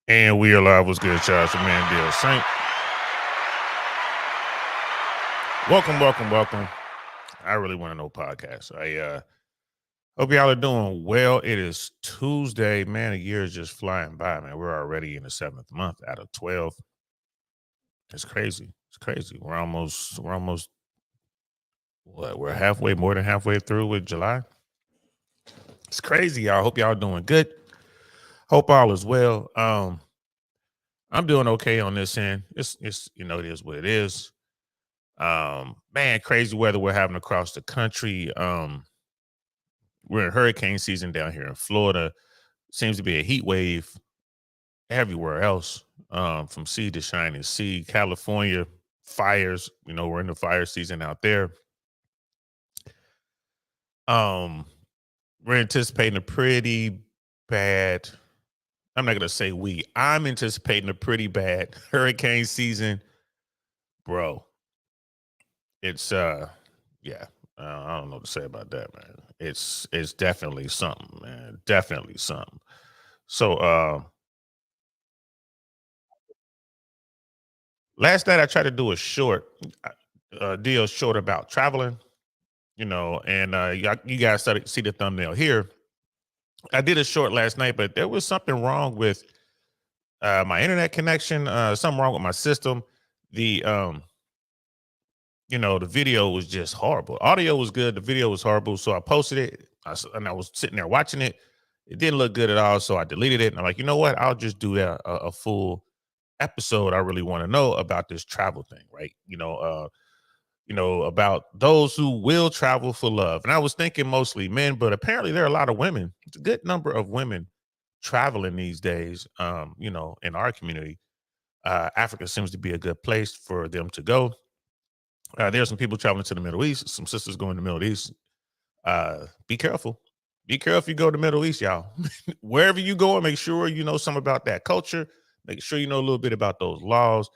And we are live. What's good, y'all? It's your man, Bill Saint. Welcome. I really want to know podcast. I hope y'all are doing well. It is Tuesday, man. The year is just flying by, man. We're already in the 7th month out of 12. It's crazy. It's crazy. We're almost what? We're halfway, more than halfway through with July. It's crazy, y'all. Hope y'all doing good. Hope all is well. I'm doing okay on this end. It's it is what it is. Man, crazy weather we're having across the country. We're in hurricane season down here in Florida. Seems to be a heat wave everywhere else, from sea to shining sea. California fires, we're in the fire season out there. um we're anticipating a pretty bad, I'm not gonna say I'm anticipating a pretty bad hurricane season, bro. It's yeah. I don't know what to say about that, man. It's definitely something, man. Definitely something. So last night I tried to do a short deal short about traveling, and you guys started see the thumbnail here. I did a short last night, but there was something wrong with my internet connection, something wrong with my system. The the video was just horrible. Audio was good, the video was horrible. So I posted it, and I was sitting there watching it. It didn't look good at all, so I deleted it. And I'm like, you know what? I'll just do a full episode. I really want to know about this travel thing, right? About those who will travel for love. And I was thinking mostly men, but apparently there are a lot of women. It's a good number of women traveling these days. In our community, Africa seems to be a good place for them to go. There's some people traveling to the Middle East, some sisters going to the Middle East. Be careful. Be careful if you go to the Middle East, y'all. Wherever you go, make sure you know something about that culture. Make sure you know a little bit about those laws.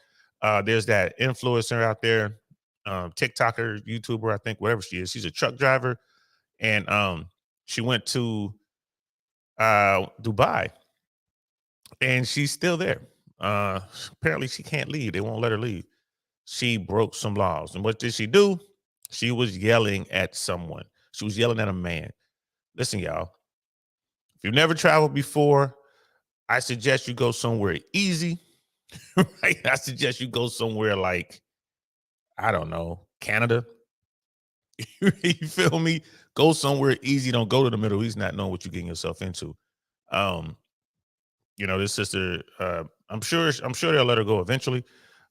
There's that influencer out there, TikToker, YouTuber, I think, whatever she is. She's a truck driver, and she went to Dubai, and she's still there. Apparently, she can't leave. They won't let her leave. She broke some laws. And what did she do? She was yelling at someone. She was yelling at a man. Listen, y'all, if you've never traveled before, I suggest you go somewhere easy. Right? I suggest you go somewhere like, I don't know, Canada. You feel me? Go somewhere easy. Don't go to the Middle East not knowing what you're getting yourself into. Um, this sister, I'm sure they'll let her go eventually.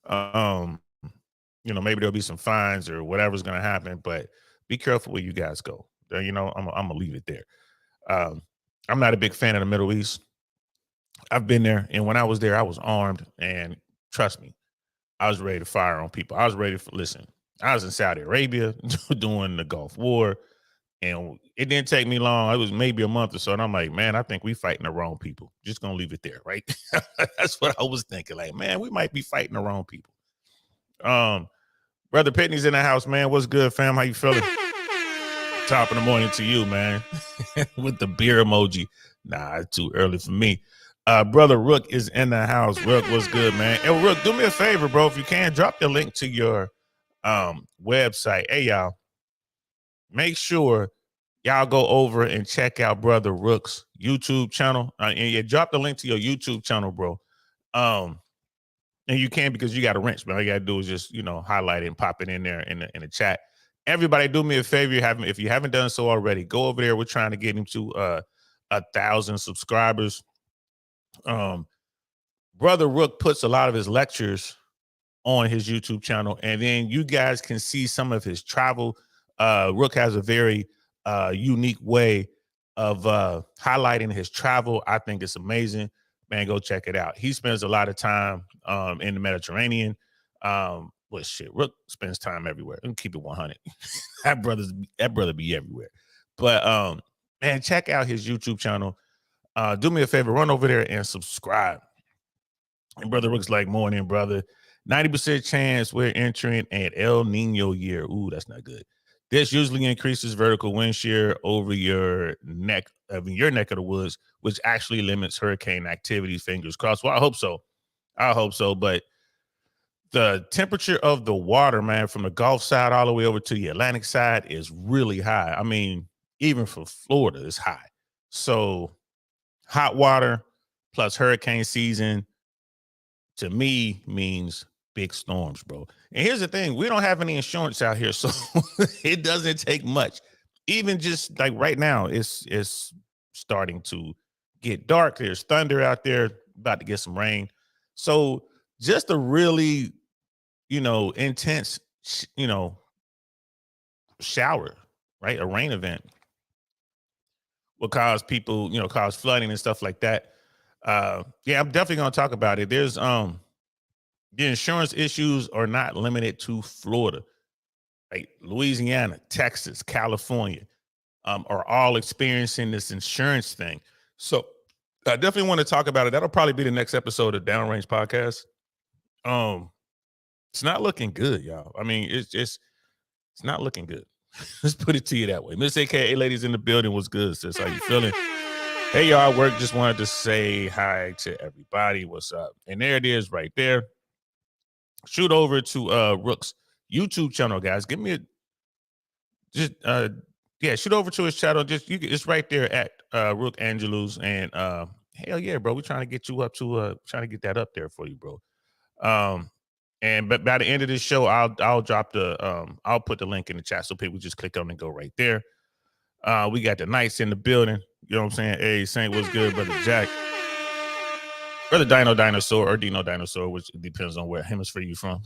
Um, maybe there'll be some fines or whatever's gonna happen, but be careful where you guys go. I'm gonna leave it there. Um, I'm not a big fan of the Middle East. I've been there, and when I was there, I was armed, and trust me, I was ready to fire on people. I was ready for listen. I was in Saudi Arabia doing the Gulf War, and it didn't take me long. It was maybe a month or so, and I'm like, man, I think we fighting the wrong people. Just gonna leave it there, right? That's what I was thinking. Like, man, we might be fighting the wrong people. Um, Brother Pitney's in the house, man. What's good, fam? How you feeling? Top of the morning to you, man. With the beer emoji. Nah, it's too early for me. Brother Rook is in the house. Rook, what's good, man? Hey, Rook, do me a favor, bro. If you can, drop the link to your website. Hey, y'all, make sure y'all go over and check out Brother Rook's YouTube channel. And yeah, drop the link to your YouTube channel, bro. And you can because you got a wrench, but all you gotta do is just highlight it and pop it in there in the chat. Everybody, do me a favor. If you haven't done so already, go over there. We're trying to get him to 1,000 subscribers. Brother Rook puts a lot of his lectures on his YouTube channel, and then you guys can see some of his travel. Rook has a very unique way of highlighting his travel. I think it's amazing. Man, go check it out. He spends a lot of time in the Mediterranean. Well, shit, Rook spends time everywhere. And keep it 100. that brother be everywhere. But man, check out his YouTube channel. Do me a favor, run over there and subscribe. And Brother Rook's like, morning, brother. 90% chance we're entering an El Nino year. Ooh, that's not good. This usually increases vertical wind shear over your neck of the woods, which actually limits hurricane activity. Fingers crossed. Well, I hope so. I hope so. But the temperature of the water, man, from the Gulf side all the way over to the Atlantic side is really high. I mean, even for Florida, it's high. So hot water plus hurricane season to me means big storms, bro. And here's the thing, we don't have any insurance out here, so it doesn't take much. Even just like right now, it's starting to get dark. There's thunder out there, about to get some rain. So just a really, intense, shower, right? A rain event will cause people, cause flooding and stuff like that. Yeah, I'm definitely gonna talk about it. There's the insurance issues are not limited to Florida. Like Louisiana, Texas, California, are all experiencing this insurance thing. So I definitely want to talk about it. That'll probably be the next episode of Downrange Podcast. It's not looking good, y'all. I mean, it's not looking good. Let's put it to you that way. Miss AKA ladies in the building, what's good, sis? How you feeling? Hey, y'all, work. Just wanted to say hi to everybody. What's up? And there it is right there. Shoot over to Rook's YouTube channel, guys. Give me shoot over to his channel. It's right there at Rook Angelus. And hell yeah, bro. We're trying to get you up to trying to get that up there for you, bro. But by the end of this show, I'll drop I'll put the link in the chat so people just click on and go right there. We got the Knights in the building. You know what I'm saying? Hey, Saint, what's good, brother Jack? Brother Dino Dinosaur or Dino Dinosaur, which depends on where hemisphere you from.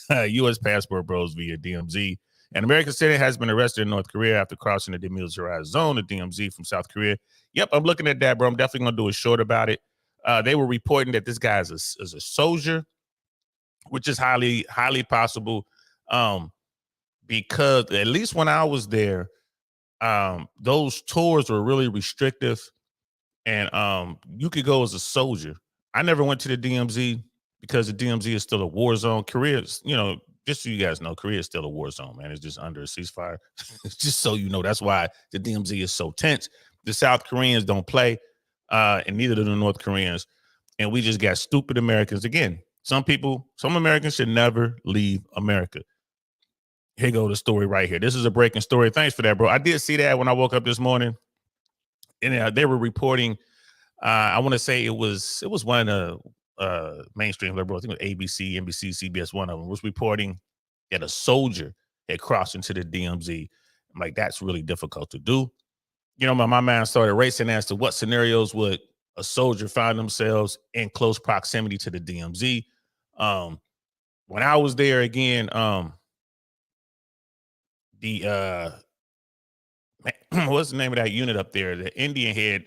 U.S. passport bros via DMZ. An American citizen has been arrested in North Korea after crossing the demilitarized zone of DMZ from South Korea. Yep, I'm looking at that, bro. I'm definitely going to do a short about it. They were reporting that this guy is a soldier, which is highly, highly possible, because at least when I was there, those tours were really restrictive, and you could go as a soldier. I never went to the DMZ because the DMZ is still a war zone. Korea's, just so you guys know, Korea is still a war zone, man. It's just under a ceasefire. Just so you know, that's why the DMZ is so tense. The South Koreans don't play, and neither do the North Koreans. And we just got stupid Americans. Again, some Americans should never leave America. Here go the story right here. This is a breaking story. Thanks for that, bro. I did see that when I woke up this morning, and they were reporting. I want to say it was one of the mainstream liberal, I think it was ABC, NBC, CBS, one of them was reporting that a soldier had crossed into the DMZ. I'm like, that's really difficult to do. My mind started racing as to what scenarios would a soldier find themselves in close proximity to the DMZ. When I was there again, what's the name of that unit up there? The Indian Head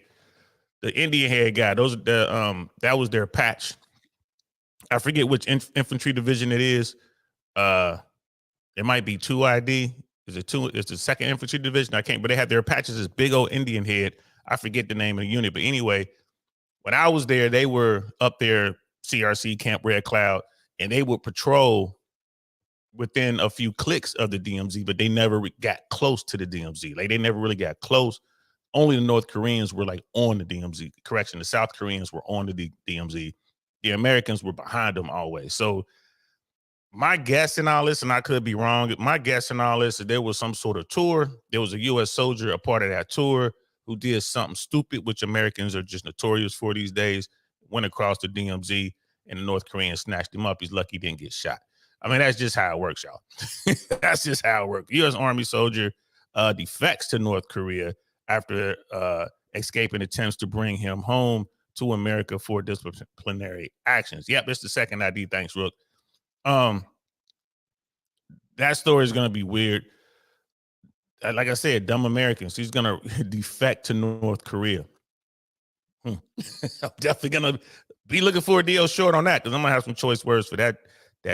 guy. That was their patch. I forget which infantry division it is. It might be 2ID. Is it two? It's the 2nd Infantry Division. But they had their patches as big old Indian Head. I forget the name of the unit. But anyway, when I was there, they were up there, CRC, Camp Red Cloud, and they would patrol within a few clicks of the DMZ, but they never got close to the DMZ. Like, they never really got close. Only the North Koreans were like on the DMZ. Correction, the South Koreans were on the DMZ. The Americans were behind them always. So my guess in all this, and I could be wrong, my guess in all this is there was some sort of tour. There was a U.S. soldier, a part of that tour, who did something stupid, which Americans are just notorious for these days, went across the DMZ, and the North Koreans snatched him up. He's lucky he didn't get shot. I mean, that's just how it works, y'all. That's just how it works. U.S. Army soldier defects to North Korea after escaping attempts to bring him home to America for disciplinary actions. Yep, it's the second ID. Thanks, Rook. That story is going to be weird. Like I said, dumb Americans. He's going to defect to North Korea. I'm definitely going to be looking for a deal short on that, because I'm going to have some choice words for that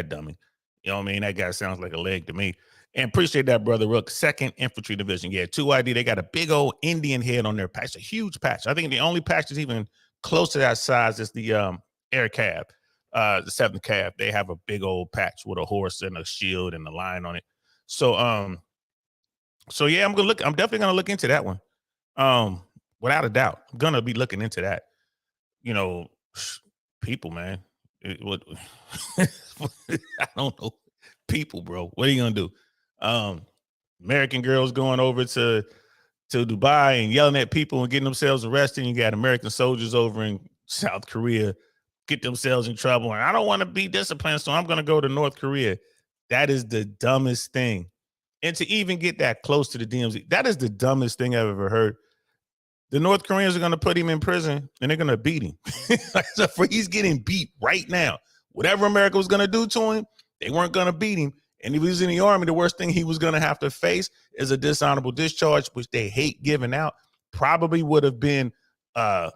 dummy. You know what I mean? That guy sounds like a leg to me. And appreciate that, brother Rook. 2nd Infantry Division. Yeah, 2ID. They got a big old Indian head on their patch, a huge patch. I think the only patch that's even close to that size is the Air Cav, the 7th Cav. They have a big old patch with a horse and a shield and a lion on it. So So yeah, I'm definitely gonna look into that one. Um, Without a doubt, I'm gonna be looking into that. You know, people, man. What I don't know. People, bro. What are you gonna do? Um, American girls going over to Dubai and yelling at people and getting themselves arrested. You got American soldiers over in South Korea get themselves in trouble. And I don't want to be disciplined, so I'm going to go to North Korea. That is the dumbest thing. And to even get that close to the DMZ, that is the dumbest thing I've ever heard. The North Koreans are going to put him in prison and they're going to beat him. So he's getting beat right now. Whatever America was going to do to him, they weren't going to beat him. And if he was in the army, the worst thing he was going to have to face is a dishonorable discharge, which they hate giving out. Probably would have been a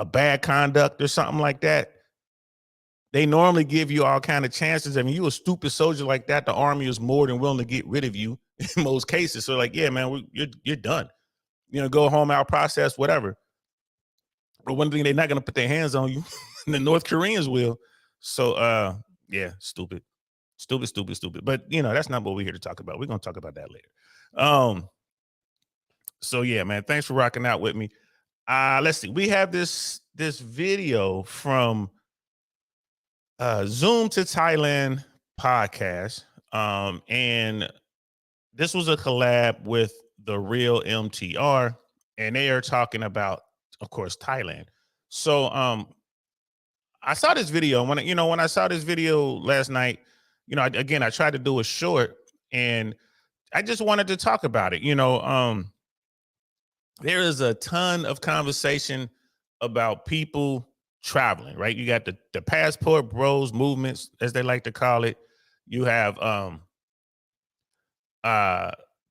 bad conduct or something like that. They normally give you all kind of chances. I mean, you a stupid soldier like that, the army is more than willing to get rid of you in most cases. So, like, yeah, man, you're done. Go home, out process, whatever. But one thing, they're not going to put their hands on you. The North Koreans will. So, yeah, stupid. But that's not what we're here to talk about. We're gonna talk about that later. So yeah, man, thanks for rocking out with me. Let's see. We have this video from Zoom to Thailand podcast. And this was a collab with the real MTR, and they are talking about, of course, Thailand. So I saw this video when I saw this video last night. I tried to do a short, and I just wanted to talk about it. There is a ton of conversation about people traveling, right? You got the passport bros movements, as they like to call it. You have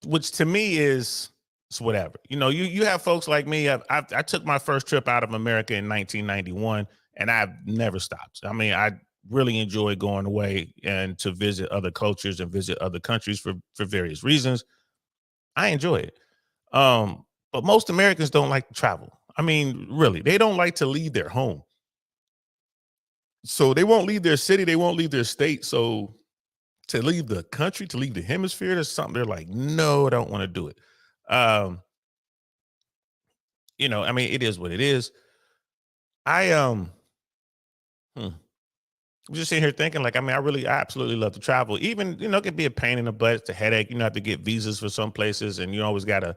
which to me is it's whatever. You have folks like me. I took my first trip out of America in 1991, and I've never stopped. I mean, I really enjoy going away and to visit other cultures and visit other countries for various reasons. I enjoy it. But most Americans don't like to travel. I mean, really, they don't like to leave their home. So they won't leave their city, they won't leave their state. So to leave the country, to leave the hemisphere, that's something they're like, no, I don't want to do it. I mean, it is what it is. I'm just sitting here thinking, like, I mean, I absolutely love to travel. Even, it can be a pain in the butt, it's a headache. Have to get visas for some places, and you always gotta,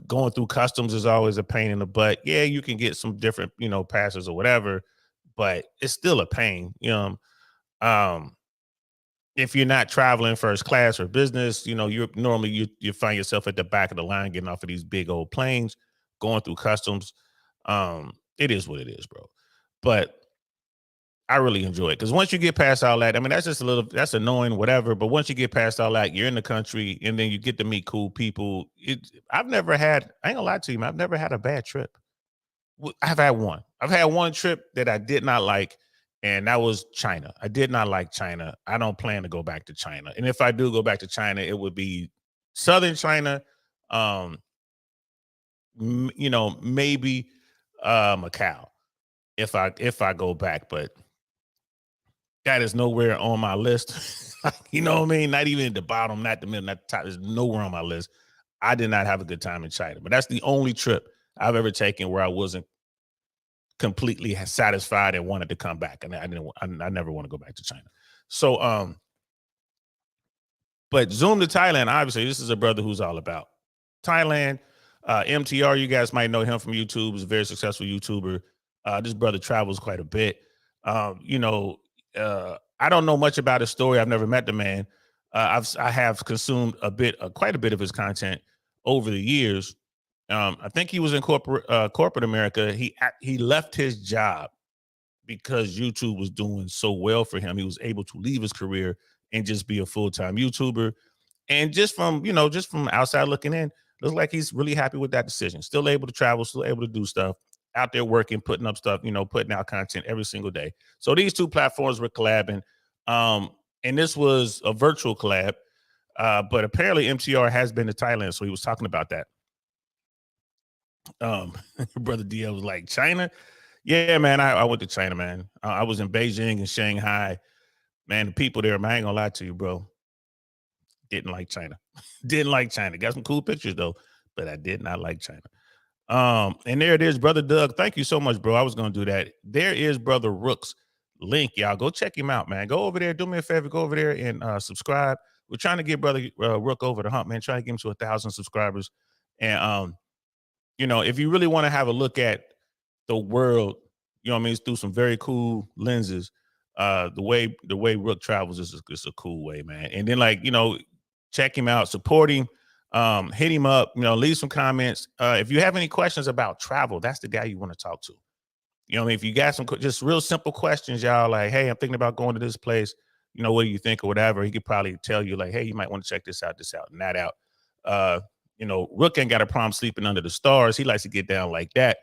going through customs is always a pain in the butt. Yeah, you can get some different, passes or whatever, but it's still a pain. Um, if you're not traveling first class or business, you're normally you find yourself at the back of the line getting off of these big old planes, going through customs. It is what it is, bro. But I really enjoy it because once you get past all that, I mean, that's annoying, whatever. But once you get past all that, you're in the country and then you get to meet cool people. I ain't gonna lie to you, man, I've never had a bad trip. I've had one. I've had one trip that I did not like, and that was China. I did not like China. I don't plan to go back to China. And if I do go back to China, it would be southern China, um, maybe Macau if I go back, but that is nowhere on my list. You know what I mean? Not even at the bottom, not the middle, not the top. There's nowhere on my list. I did not have a good time in China, but that's the only trip I've ever taken where I wasn't completely satisfied and wanted to come back. And I never want to go back to China. So, but Zoom to Thailand, obviously, this is a brother who's all about Thailand. MTR, you guys might know him from YouTube. He's a very successful YouTuber. This brother travels quite a bit. I don't know much about his story. I've never met the man. I have consumed quite a bit of his content over the years. I think he was in corporate America. He left his job because YouTube was doing so well for him. He was able to leave his career and just be a full-time YouTuber. And just from outside looking in, looks like he's really happy with that decision. Still able to travel, still able to do stuff, out there working, putting up stuff, putting out content every single day. So these two platforms were collabing. And this was a virtual collab. But apparently MTR has been to Thailand, so he was talking about that. Brother DL was like, China? Yeah, man, I went to China, man. I was in Beijing and Shanghai. Man, the people there, man, I ain't gonna lie to you, bro. Didn't like China. Didn't like China. Got some cool pictures though, but I did not like China. And there it is, brother Doug. Thank you so much, bro. I was gonna do that. There is brother Rook's link, y'all. Go check him out, man. Go over there. Do me a favor. Go over there and subscribe. We're trying to get brother Rook over the hump, man. Try to get him to 1,000 subscribers. And if you really want to have a look at the world, what I mean, it's through some very cool lenses. The way Rook travels is a cool way, man. And then check him out, support him. Hit him up, leave some comments. If you have any questions about travel, that's the guy you want to talk to. If you got some just real simple questions, y'all, like, hey, I'm thinking about going to this place, what do you think or whatever, he could probably tell you like, hey, you might want to check this out, and that out. Rook ain't got a problem sleeping under the stars. He likes to get down like that.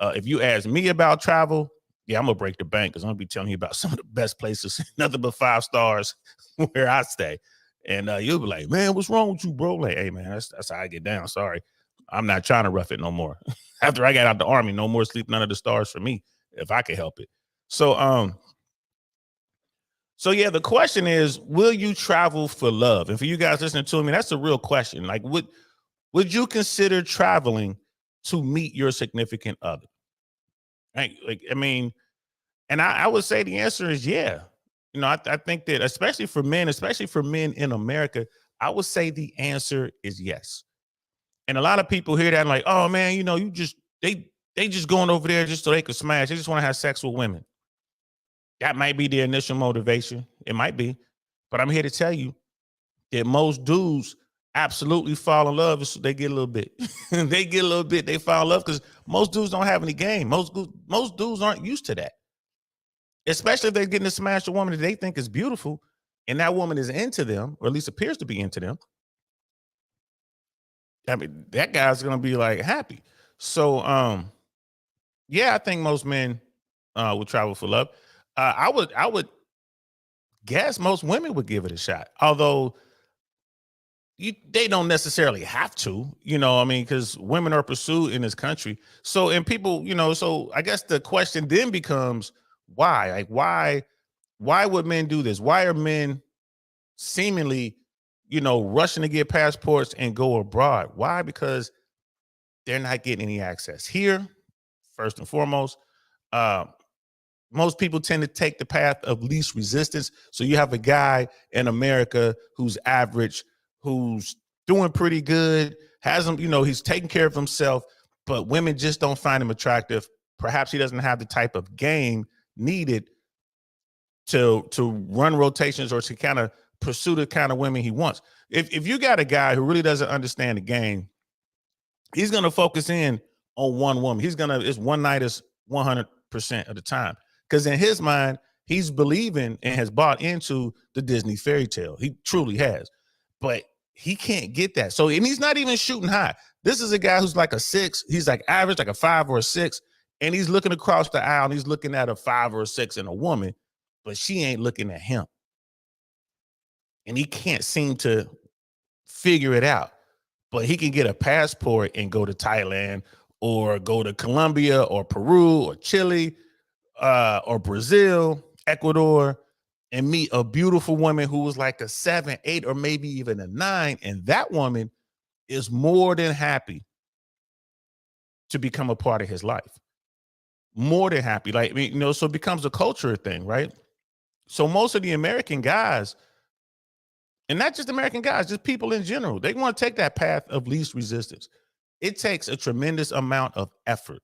If you ask me about travel, yeah, I'm gonna break the bank because I'm gonna be telling you about some of the best places, nothing but 5 stars where I stay. And you'll be like, man, what's wrong with you, bro? Like, hey, man, that's how I get down. Sorry. I'm not trying to rough it no more. After I got out the army, no more sleeping under the stars for me, if I can help it. So yeah, the question is, will you travel for love? And for you guys listening to me, that's a real question. Like, would you consider traveling to meet your significant other? And I would say the answer is yeah. I think that especially for men in America, I would say the answer is yes. And a lot of people hear that and like, oh man, they just going over there just so they could smash. They just want to have sex with women. That might be their initial motivation. It might be. But I'm here to tell you that most dudes absolutely fall in love. So they get a little bit. They fall in love because most dudes don't have any game. Most dudes aren't used to that. Especially if they're getting to smash a woman that they think is beautiful and that woman is into them, or at least appears to be into them. I mean, that guy's going to be like happy. So, yeah, I think most men would travel for love. I would guess most women would give it a shot. Although they don't necessarily have to, because women are pursued in this country. So, and people, so I guess the question then becomes, why? Like, why would men do this? Why are men seemingly, rushing to get passports and go abroad? Why? Because they're not getting any access here. First and foremost, most people tend to take the path of least resistance. So you have a guy in America who's average, who's doing pretty good, has him, he's taking care of himself, but women just don't find him attractive. Perhaps he doesn't have the type of game needed to run rotations or to kind of pursue the kind of women he wants. If you got a guy who really doesn't understand the game, he's going to focus in on one woman. It's one night is 100% of the time. Because in his mind, he's believing and has bought into the Disney fairy tale. He truly has. But he can't get that. So, and he's not even shooting high. This is a guy who's like a 6. He's like average, like a 5 or a 6. And he's looking across the aisle and he's looking at a 5 or a 6 in a woman, but she ain't looking at him. And he can't seem to figure it out. But he can get a passport and go to Thailand or go to Colombia or Peru or Chile or Brazil, Ecuador, and meet a beautiful woman who was like a 7, 8, or maybe even a 9. And that woman is more than happy to become a part of his life. More than happy. So it becomes a culture thing, right? So most of the American guys, and not just American guys, just people in general, they want to take that path of least resistance. It takes a tremendous amount of effort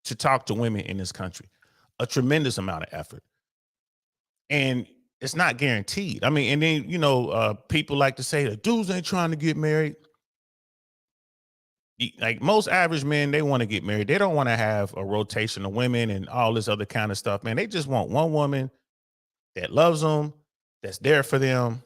to talk to women in this country, a tremendous amount of effort. And it's not guaranteed. And then, people like to say the dudes ain't trying to get married. Like most average men, they want to get married. They don't want to have a rotation of women and all this other kind of stuff, man. They just want one woman that loves them, that's there for them,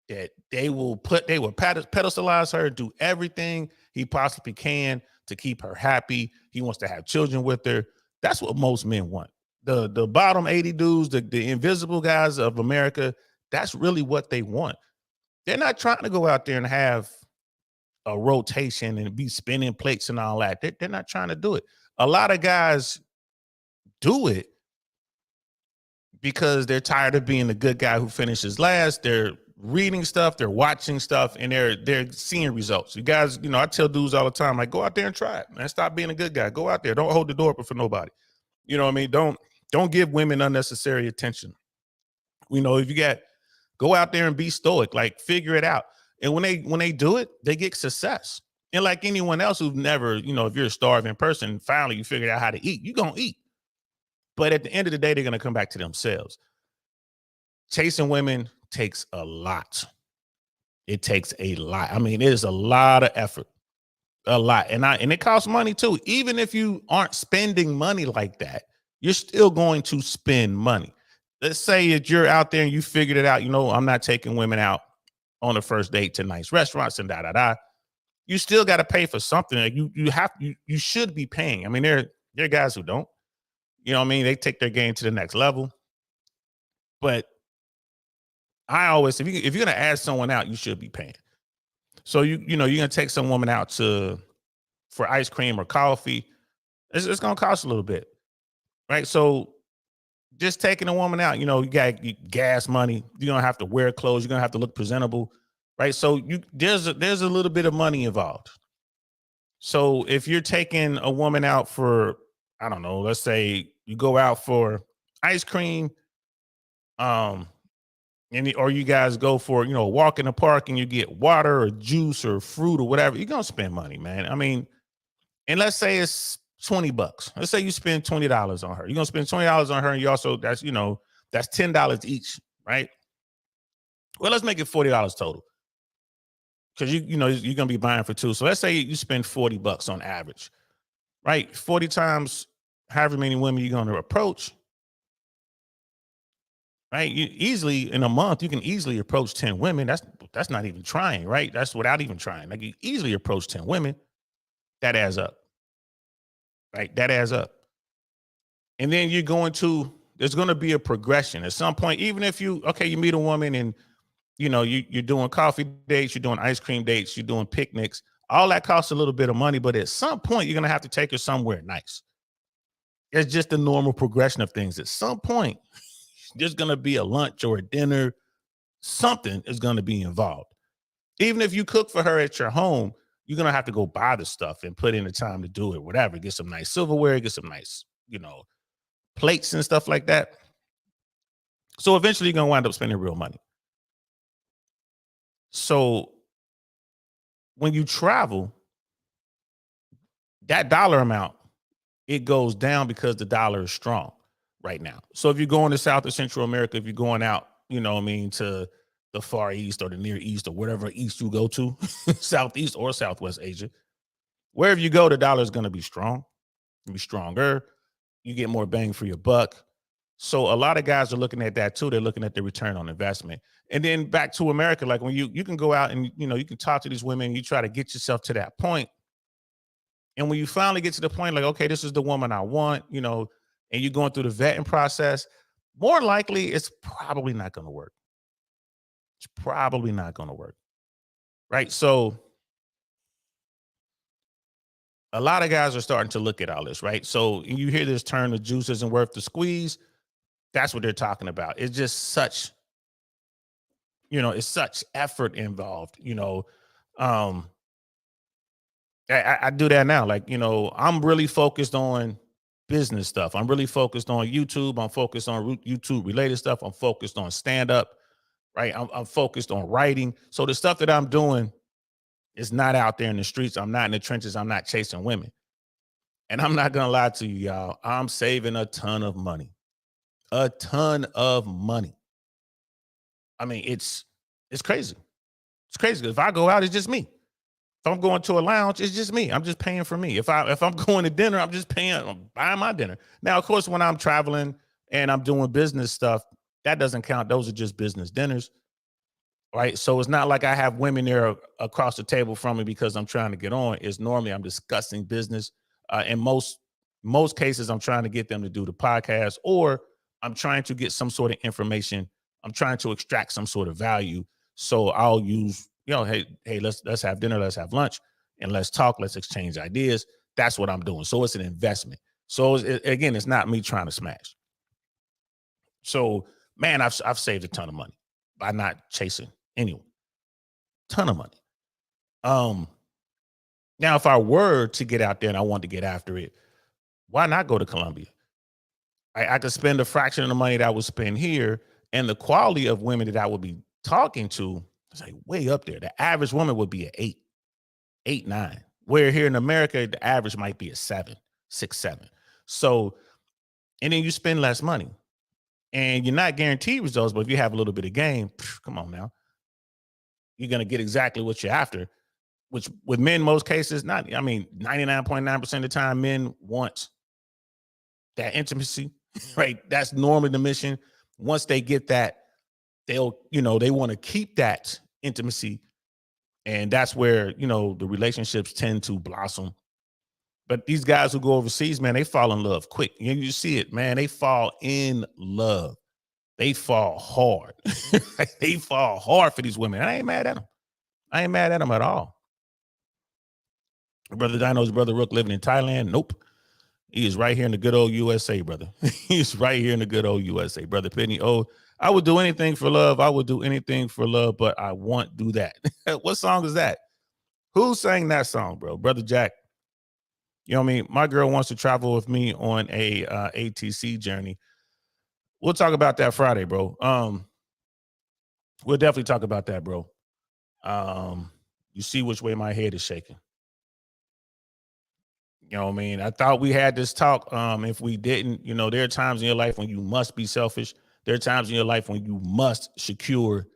that they will pedestalize her, do everything he possibly can to keep her happy. He wants to have children with her. That's what most men want. The bottom 80 dudes, the invisible guys of America, that's really what they want. They're not trying to go out there and have a rotation and be spinning plates and all that. They're not trying to do it. A lot of guys do it because they're tired of being the good guy who finishes last. They're reading stuff, they're watching stuff, and they're seeing results. You guys, I tell dudes all the time, like, go out there and try it, man. Stop being a good guy. Go out there. Don't hold the door open for nobody. You know what I mean? Don't give women unnecessary attention. If you go out there and be stoic, like figure it out. And when they do it, they get success. And like anyone else who've never, if you're a starving person, finally you figured out how to eat, you're gonna eat. But at the end of the day, they're gonna come back to themselves. Chasing women takes a lot. It takes a lot. I mean, it is a lot of effort. A lot. And it costs money too. Even if you aren't spending money like that, you're still going to spend money. Let's say that you're out there and you figured it out. I'm not taking women out on the first date to nice restaurants and da. You still got to pay for something. Like you should be paying. I mean, there are guys who don't. You know what I mean? They take their game to the next level. But I always, if you're gonna ask someone out, you should be paying. So you're gonna take some woman out for ice cream or coffee. It's gonna cost a little bit, right? So just taking a woman out, you got gas money. You're gonna have to wear clothes. You're gonna have to look presentable, right? So there's a little bit of money involved. So if you're taking a woman out for, I don't know, let's say you go out for ice cream, or you guys go for, a walk in the park and you get water or juice or fruit or whatever, you're going to spend money, man. I mean, and let's say it's $20. Let's say you spend $20 on her. You're going to spend $20 on her. And you also, that's $10 each, right? Well, let's make it $40 total. Cause you're going to be buying for two. So let's say you spend $40 on average, right? 40 times however many women you're going to approach. Right, you easily in a month you can easily approach 10 women. That's not even trying, right? That's without even trying. Like you easily approach 10 women. That adds up, right? That adds up. And then there's going to be a progression at some point. Even if you meet a woman and you're doing coffee dates, you're doing ice cream dates, you're doing picnics. All that costs a little bit of money, but at some point you're going to have to take her somewhere nice. It's just the normal progression of things. At some point, there's going to be a lunch or a dinner. Something is going to be involved. Even if you cook for her at your home, you're going to have to go buy the stuff and put in the time to do it, whatever. Get some nice silverware, get some nice, plates and stuff like that. So eventually you're going to wind up spending real money. So when you travel, that dollar amount, it goes down because the dollar is strong right now. So if you're going to South or Central America, if you're going out, to the Far East or the Near East or whatever East you go to, Southeast or Southwest Asia, wherever you go, the dollar is going to be strong, be stronger. You get more bang for your buck. So a lot of guys are looking at that too. They're looking at the return on investment. And then back to America, like when you can go out and, you can talk to these women, you try to get yourself to that point. And when you finally get to the point, like, okay, this is the woman I want, and you're going through the vetting process, more likely it's probably not going to work. It's probably not going to work. Right. So a lot of guys are starting to look at all this. Right. So you hear this term, the juice isn't worth the squeeze. That's what they're talking about. It's just such, it's such effort involved. I do that now. Like, I'm really focused on business stuff. I'm really focused on YouTube. I'm focused on YouTube related stuff. I'm focused on stand up, right? I'm focused on writing. So the stuff that I'm doing is not out there in the streets. I'm not in the trenches. I'm not chasing women. And I'm not going to lie to you, y'all. I'm saving a ton of money. A ton of money. I mean, it's crazy. It's crazy. If I go out, it's just me. If I'm going to a lounge, it's just me. I'm just paying for me. If I'm going to dinner, I'm just I'm buying my dinner. Now, of course, when I'm traveling and I'm doing business stuff, that doesn't count. Those are just business dinners, right? So it's not like I have women there across the table from me because I'm trying to get on. It's normally I'm discussing business. In most cases, I'm trying to get them to do the podcast, or I'm trying to get some sort of information. I'm trying to extract some sort of value. So I'll use, hey, let's have dinner, let's have lunch, and let's talk, let's exchange ideas. That's what I'm doing. So it's an investment. So again, it's not me trying to smash. So man, I've saved a ton of money by not chasing Anyway, ton of money. Now, if I were to get out there and I wanted to get after it, why not go to Colombia? I could spend a fraction of the money that I would spend here, and the quality of women that I would be talking to is like way up there. The average woman would be an 8, 9. Where here in America, the average might be a 7, 6, 7. So, and then you spend less money, and you're not guaranteed results. But if you have a little bit of game, come on now, you're gonna get exactly what you're after. Which with men, most cases, not. I mean, 99.9% of the time, men want that intimacy, right? That's normally the mission. Once they get that, they'll, they want to keep that intimacy. And that's where, the relationships tend to blossom. But these guys who go overseas, man, they fall in love quick. You see it, man. They fall in love. They fall hard. They fall hard for these women. I ain't mad at them. I ain't mad at them at all. Brother Dino's brother Rook living in Thailand. Nope. He is right here in the good old USA, brother. He's right here in the good old USA, brother Penny. Oh, I would do anything for love. I would do anything for love, but I won't do that. What song is that? Who sang that song, bro? Brother Jack. You know what I mean? My girl wants to travel with me on a ATC journey. We'll talk about that Friday, bro. We'll definitely talk about that, bro. You see which way my head is shaking. You know what I mean? I thought we had this talk. If we didn't, there are times in your life when you must be selfish. There are times in your life when you must secure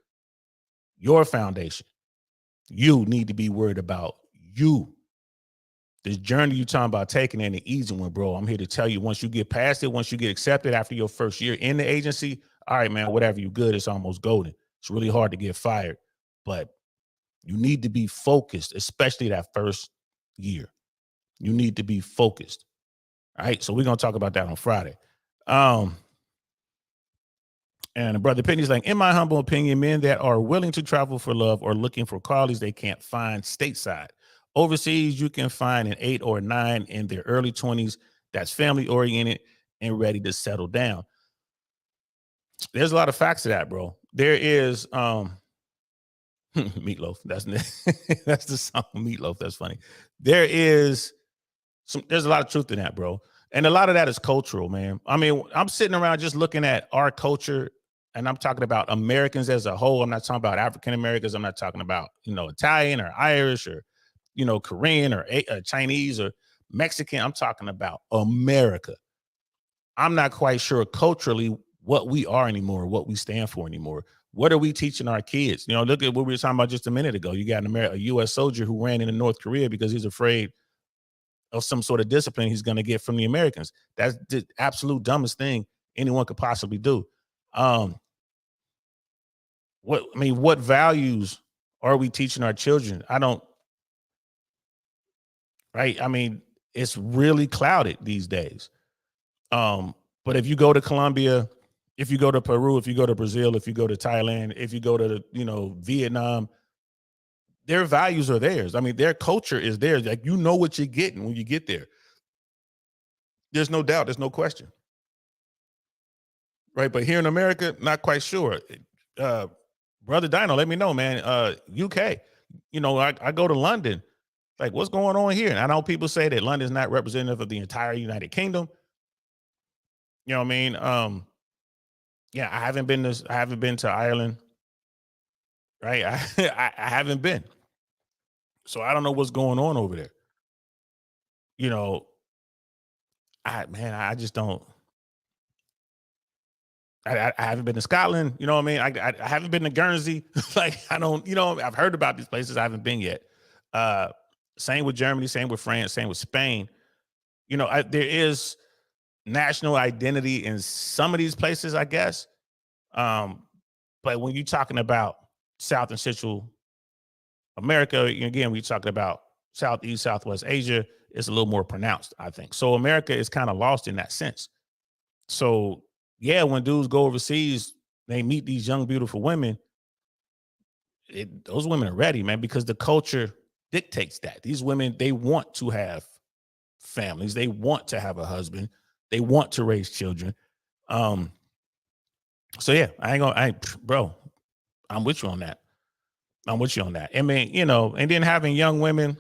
your foundation. You need to be worried about you. This journey you're talking about taking ain't an easy one, bro. I'm here to tell you, once you get past it, once you get accepted after your first year in the agency, all right, man, whatever you good, it's almost golden. It's really hard to get fired, but you need to be focused, especially that first year. You need to be focused. All right. So we're going to talk about that on Friday. And Brother Penny's like, in my humble opinion, men that are willing to travel for love or looking for qualities they can't find stateside. Overseas, you can find an 8 or 9 in their early 20s that's family oriented and ready to settle down. There's a lot of facts to that, bro. There is Meatloaf. That's that's the song Meatloaf. That's funny. There's a lot of truth in that, bro. And a lot of that is cultural, man. I mean, I'm sitting around just looking at our culture, and I'm talking about Americans as a whole. I'm not talking about African Americans. I'm not talking about, Italian or Irish or, Korean or Chinese or Mexican. I'm talking about America. I'm not quite sure culturally what we are anymore, what we stand for anymore. What are we teaching our kids? Look at what we were talking about just a minute ago. You got a U.S. soldier who ran into North Korea because he's afraid of some sort of discipline he's going to get from the Americans. That's the absolute dumbest thing anyone could possibly do. What values are we teaching our children? Right? I mean, it's really clouded these days. But if you go to Colombia, if you go to Peru, if you go to Brazil, if you go to Thailand, if you go to, Vietnam, their values are theirs. I mean, their culture is theirs. Like, what you're getting when you get there. There's no doubt. There's no question. Right. But here in America, not quite sure. Brother Dino, let me know, man. UK, I go to London. Like, what's going on here? And I know people say that London's not representative of the entire United Kingdom. You know what I mean? Yeah, I haven't been to Ireland. Right. I haven't been. So I don't know what's going on over there. I just don't. I haven't been to Scotland. You know what I mean? I haven't been to Guernsey. Like, I don't, I've heard about these places. I haven't been yet. Same with Germany, same with France, same with Spain. There is national identity in some of these places, I guess. But when you're talking about South and Central America, again, we're talking about Southeast, Southwest Asia, it's a little more pronounced, I think. So America is kind of lost in that sense. So yeah, when dudes go overseas, they meet these young, beautiful women. Those women are ready, man, because the culture dictates that. These women, they want to have families. They want to have a husband. They want to raise children. So yeah, bro, I'm with you on that. I'm with you on that. I mean, and then having young women,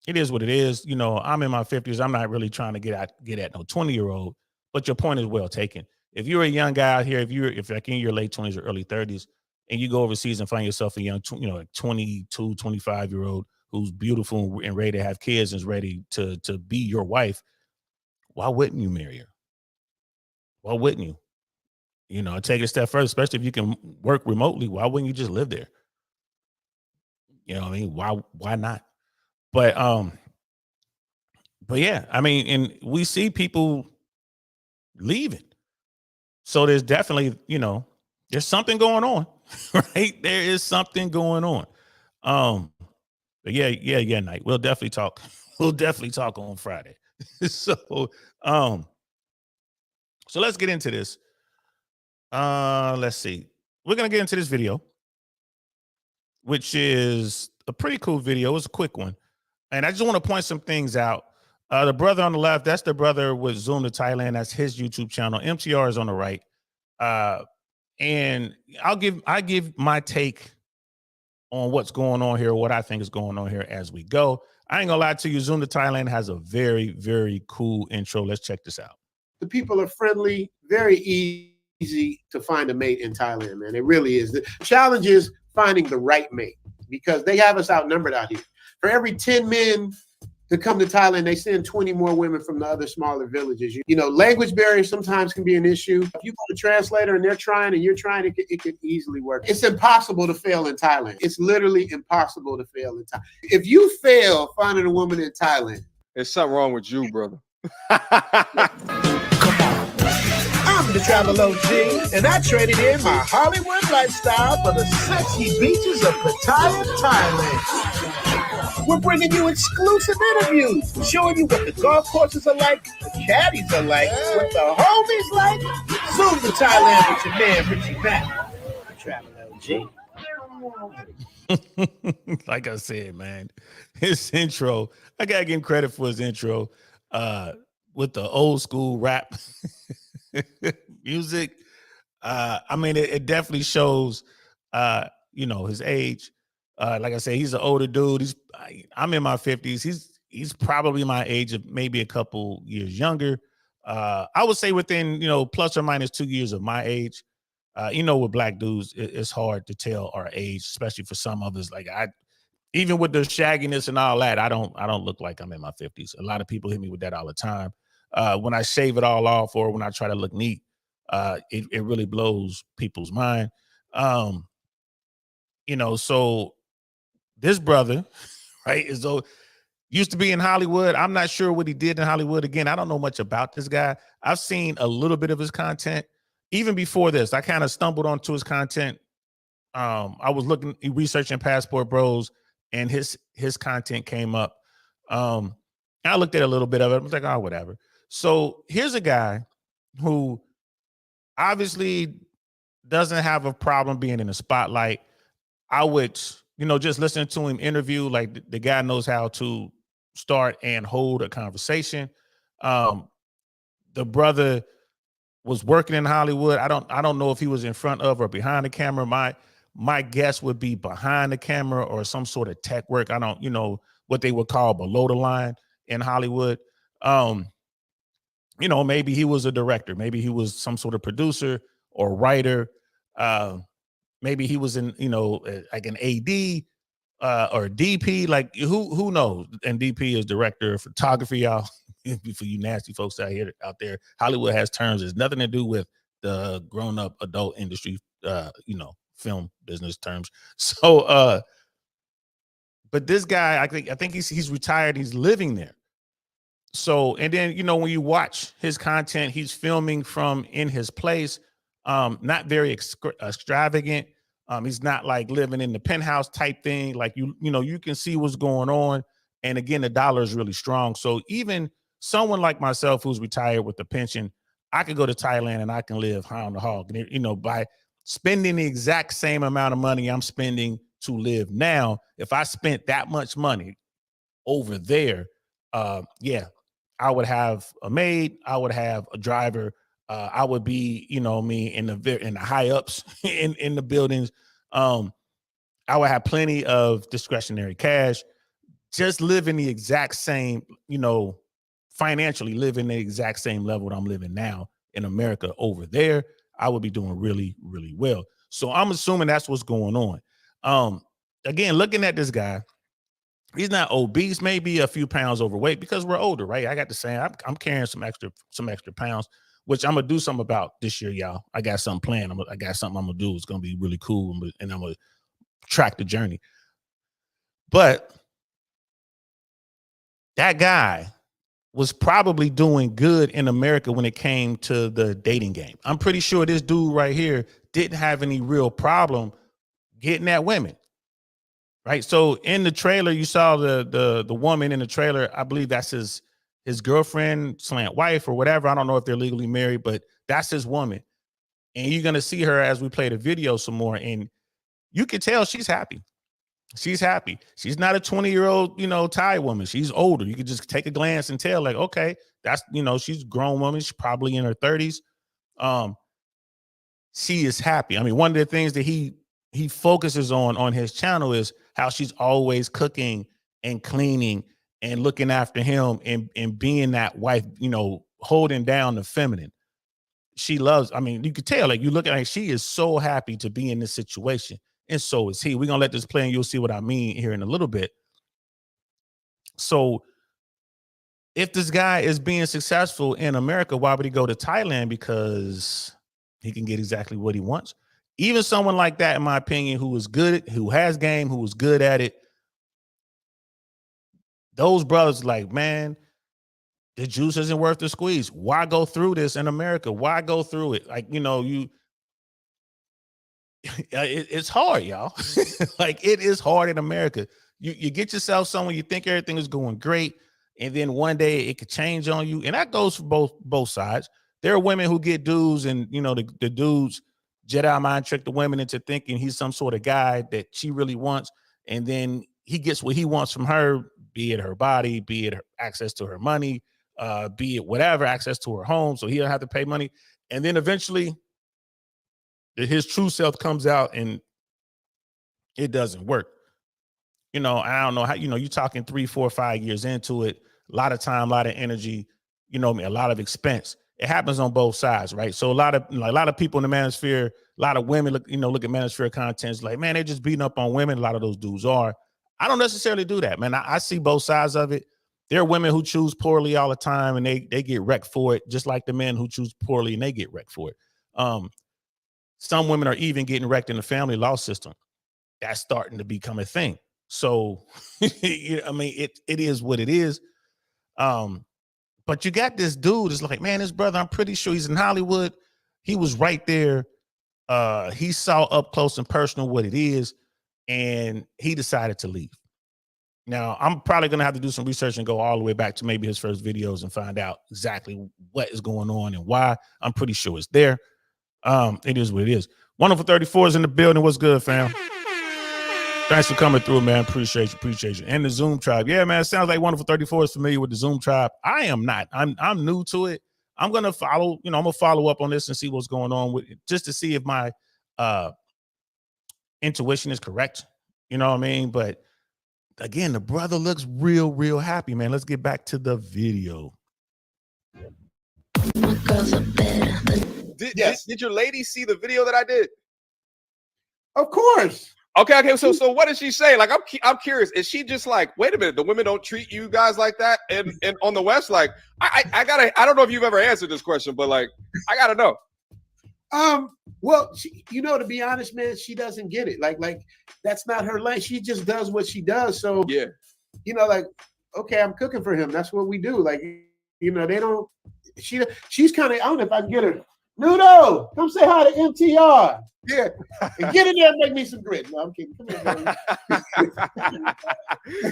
it is what it is. I'm in my 50s. I'm not really trying to get at no 20-year-old, but your point is well taken. If you're a young guy out here, if like in your late 20s or early 30s, and you go overseas and find yourself a young, like 22, 25-year-old who's beautiful and ready to have kids and is ready to be your wife, why wouldn't you marry her? Why wouldn't you? Take it a step further, especially if you can work remotely. Why wouldn't you just live there? You know what I mean? Why not? But yeah, I mean, and we see people leaving. So there's definitely, there's something going on, right? There is something going on. Um, but yeah, Knight. We'll definitely talk. We'll definitely talk on Friday. so um, so let's get into this. Let's see. We're gonna get into this video, which is a pretty cool video. It's a quick one. And I just want to point some things out. The brother on the left, that's the brother with Zoom to Thailand. That's his YouTube channel. MTR is on the right. And I give my take on what's going on here, what I think is going on here as we go. I ain't gonna lie to you. Zoom to Thailand has a very, very cool intro. Let's check this out. The people are friendly, very easy to find a mate in Thailand, man. It really is. The challenge is finding the right mate because they have us outnumbered out here. For every 10 men to come to Thailand, they send 20 more women from the other smaller villages. Language barriers sometimes can be an issue. If you got a translator and they're trying and you're trying, it could easily work. It's impossible to fail in Thailand. It's literally impossible to fail in Thailand. If you fail finding a woman in Thailand, there's something wrong with you, brother. I'm the Travel OG, and I traded in my Hollywood lifestyle for the sexy beaches of Pattaya, Thailand. We're bringing you exclusive interviews, showing you what the golf courses are like, the caddies are like, what the homies like. Zoom to Thailand with your man, Richie Mack. The Travel OG. Like I said, man, his intro, I gotta give him credit for his intro with the old school rap music. I mean, it definitely shows, his age. Like I said, he's an older dude. I'm in my 50s. He's probably my age, of maybe a couple years younger. I would say within, plus or minus 2 years of my age. With black dudes, it's hard to tell our age, especially for some of us. Like even with the shagginess and all that, I don't look like I'm in my 50s. A lot of people hit me with that all the time. When I shave it all off or when I try to look neat, it really blows people's mind. So this brother, right, used to be in Hollywood. I'm not sure what he did in Hollywood. Again, I don't know much about this guy. I've seen a little bit of his content. Even before this, I kind of stumbled onto his content. I was researching Passport Bros, and his content came up. I looked at a little bit of it. I was like, oh, whatever. So here's a guy who obviously doesn't have a problem being in the spotlight. I would, just listening to him interview, like the guy knows how to start and hold a conversation. The brother was working in Hollywood. I don't know if he was in front of or behind the camera. My guess would be behind the camera or some sort of tech work. I don't, what they would call below the line in Hollywood. Maybe he was a director. Maybe he was some sort of producer or writer. Maybe he was in, like an AD or DP. Like who knows? And DP is director of photography, y'all. For you nasty folks out there, Hollywood has terms. It's nothing to do with the grown-up adult industry, film business terms. So, but this guy, I think he's retired. He's living there. So, and then, when you watch his content, he's filming from in his place, not very extravagant. He's not like living in the penthouse type thing. Like, you can see what's going on. And again, the dollar is really strong. So even someone like myself who's retired with a pension, I could go to Thailand and I can live high on the hog, by spending the exact same amount of money I'm spending to live now. If I spent that much money over there, I would have a maid, I would have a driver, I would be, me in the high ups in the buildings. I would have plenty of discretionary cash, just living the exact same, financially living the exact same level that I'm living now in America over there. I would be doing really, really well. So I'm assuming that's what's going on. Again, looking at this guy, he's not obese, maybe a few pounds overweight because we're older, right? I got the same. I'm carrying some extra pounds, which I'm gonna do something about this year, y'all. I got something planned. I got something I'm gonna do. It's gonna be really cool, and I'm gonna track the journey. But that guy was probably doing good in America when it came to the dating game. I'm pretty sure this dude right here didn't have any real problem getting at women. Right. So in the trailer, you saw the woman in the trailer. I believe that's his girlfriend, slant wife, or whatever. I don't know if they're legally married, but that's his woman. And you're gonna see her as we play the video some more. And you can tell she's happy. She's happy. She's not a 20-year-old, Thai woman. She's older. You could just take a glance and tell, like, okay, that's she's a grown woman. She's probably in her 30s. She is happy. I mean, one of the things that he focuses on his channel is how she's always cooking and cleaning and looking after him and being that wife, holding down the feminine. She loves, I mean, you could tell, like, you look at her, she is so happy to be in this situation. And so is he. We're going to let this play and you'll see what I mean here in a little bit. So if this guy is being successful in America, why would he go to Thailand? Because he can get exactly what he wants. Even someone like that, in my opinion, who is good, who has game, who is good at it, those brothers like, man, the juice isn't worth the squeeze. Why go through this in America? Why go through it? Like, it's hard, y'all. Like, it is hard in America. You get yourself somewhere, you think everything is going great, and then one day it could change on you. And that goes for both sides. There are women who get dudes, and the dudes Jedi mind trick the women into thinking he's some sort of guy that she really wants, and then he gets what he wants from her, be it her body, be it her access to her money, be it whatever, access to her home, so he don't have to pay money. And then eventually his true self comes out and it doesn't work. I don't know how, you're talking 3, 4, 5 years into it, a lot of time, a lot of energy, a lot of expense. It happens on both sides, right? So a lot of people in the manosphere, a lot of women look at manosphere content, like, man, they're just beating up on women. A lot of those dudes are. I don't necessarily do that, man. I see both sides of it. There are women who choose poorly all the time and they get wrecked for it, just like the men who choose poorly and they get wrecked for it. Some women are even getting wrecked in the family law system. That's starting to become a thing. So, I mean, it is what it is. But you got this dude is like, man, this brother, I'm pretty sure he's in Hollywood. He was right there. He saw up close and personal what it is, and he decided to leave. Now, I'm probably going to have to do some research and go all the way back to maybe his first videos and find out exactly what is going on and why. I'm pretty sure it's there. It is what it is. Wonderful 34 is in the building. What's good, fam? Thanks for coming through, man. Appreciate you. And the Zoom tribe. Yeah, man. It sounds like Wonderful 34 is familiar with the Zoom tribe. I am not. I'm new to it. I'm gonna follow, I'm gonna follow up on this and see what's going on with it, just to see if my intuition is correct. You know what I mean? But again, the brother looks real, real happy, man. Let's get back to the video. Did your lady see the video that I did? Of course. Okay. So what did she say? Like, I'm curious. Is she just like, wait a minute, the women don't treat you guys like that? And on the West, like, I don't know if you've ever answered this question, but like, I gotta know. Well, she, to be honest, man, she doesn't get it. Like that's not her lane. She just does what she does. So yeah, like, okay, I'm cooking for him. That's what we do. Like, they don't. She's kind of. I don't know if I can get her. Nudo, come say hi to MTR. Yeah, and get in there and make me some grits. No, I'm kidding. Come here,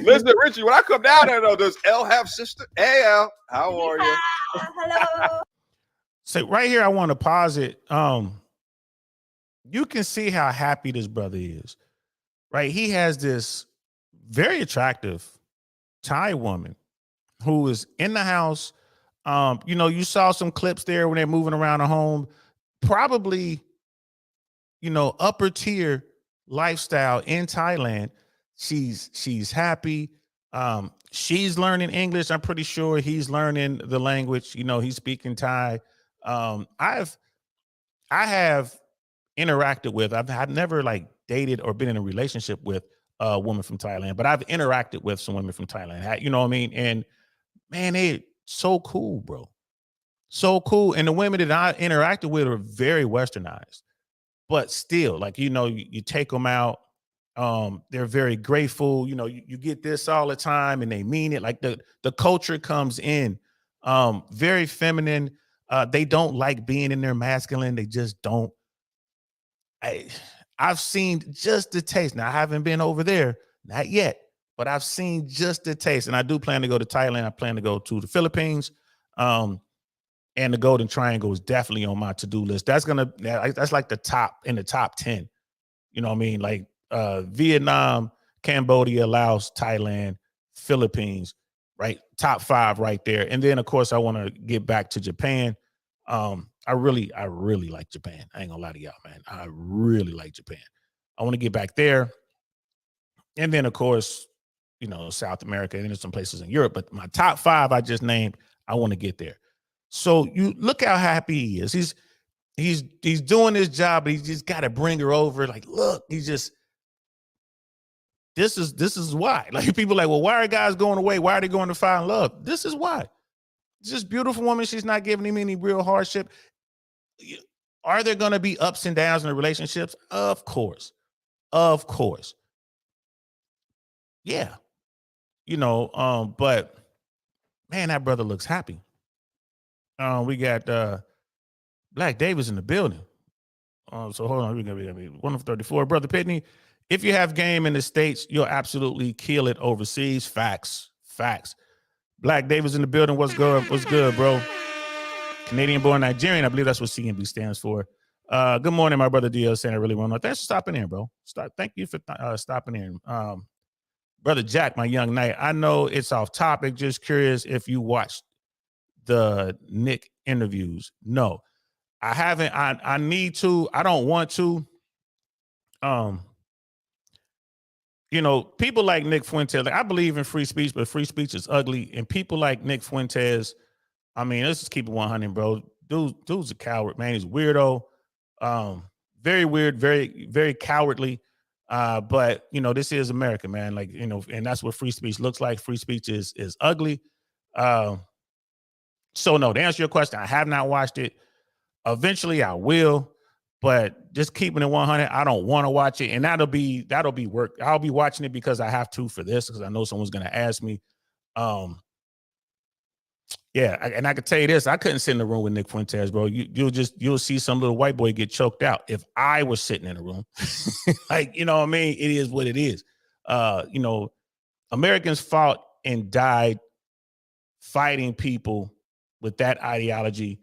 listen, Richie. When I come down there, though, does L have sister? Hey, L, how are you? Hello. So right here, I want to pause it. You can see how happy this brother is, right? He has this very attractive Thai woman who is in the house. You saw some clips there when they're moving around the home, probably, upper tier lifestyle in Thailand. She's happy. She's learning English. I'm pretty sure he's learning the language. You know, he's speaking Thai. I have interacted with. I've never like dated or been in a relationship with a woman from Thailand, but I've interacted with some women from Thailand. You know what I mean? And man, they so cool, bro. So cool. And the women that I interacted with are very westernized, but still, like, you know, you take them out. They're very grateful. You know, you get this all the time and they mean it. Like the culture comes in very feminine. They don't like being in their masculine. They just don't. I've seen just the taste. Now I haven't been over there, not yet, but I've seen just the taste. And I do plan to go to Thailand. I plan to go to the Philippines. And the Golden Triangle is definitely on my to-do list. That's like the top 10. You know what I mean? Like Vietnam, Cambodia, Laos, Thailand, Philippines, right? Top 5 right there. And then of course I want to get back to Japan. I really like Japan. I ain't gonna lie to y'all, man. I really like Japan. I want to get back there. And then of course, you know, South America, and there's some places in Europe, but my top 5 I just named, I want to get there. So you look how happy he is. He's doing his job, but he's just got to bring her over. Like, look, this is why. Like, people are like, well, why are guys going away? Why are they going to find love? This is why. It's just beautiful woman. She's not giving him any real hardship. Are there going to be ups and downs in the relationships? Of course. Yeah. You know, but man, that brother looks happy. We got Black Davis in the building. So hold on, we're gonna be 1 of 34. Brother Pitney, if you have game in the States, you'll absolutely kill it overseas. Facts. Black Davis in the building. What's good, bro? Canadian born Nigerian. I believe that's what CNB stands for. Good morning, my brother DL saying I really want to know. Thanks for stopping in, bro. Thank you for stopping in. Brother Jack, my young knight. I know it's off topic. Just curious if you watched the Nick interviews. No, I haven't. I need to. I don't want to. You know, people like Nick Fuentes, like, I believe in free speech, but free speech is ugly. And people like Nick Fuentes, I mean, let's just keep it 100, bro. Dude's a coward, man. He's a weirdo. Very weird, very, very cowardly. But you know, this is America, man. Like, you know, and that's what free speech looks like. Free speech is ugly. So no, to answer your question, I have not watched it. Eventually I will, but just keeping it 100, I don't want to watch it. And that'll be work. I'll be watching it because I have to for this, because I know someone's going to ask me. Yeah, and I could tell you this, I couldn't sit in the room with Nick Fuentes, bro. You'll see some little white boy get choked out if I was sitting in the room. Like, you know what I mean? It is what it is. You know, Americans fought and died fighting people with that ideology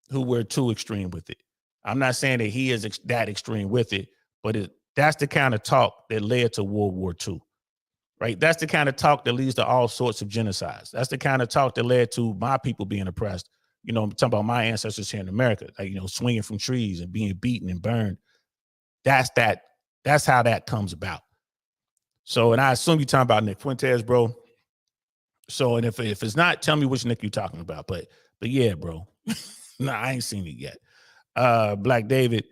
who were too extreme with it. I'm not saying that he is that extreme with it, but that's the kind of talk that led to World War II, right? That's the kind of talk that leads to all sorts of genocides. That's the kind of talk that led to my people being oppressed. You know, I'm talking about my ancestors here in America, like, you know, swinging from trees and being beaten and burned. That's how that comes about. So, and I assume you're talking about Nick Fuentes, bro. So, and if it's not, tell me which Nick you're talking about. But yeah, bro. No, I ain't seen it yet. Black David,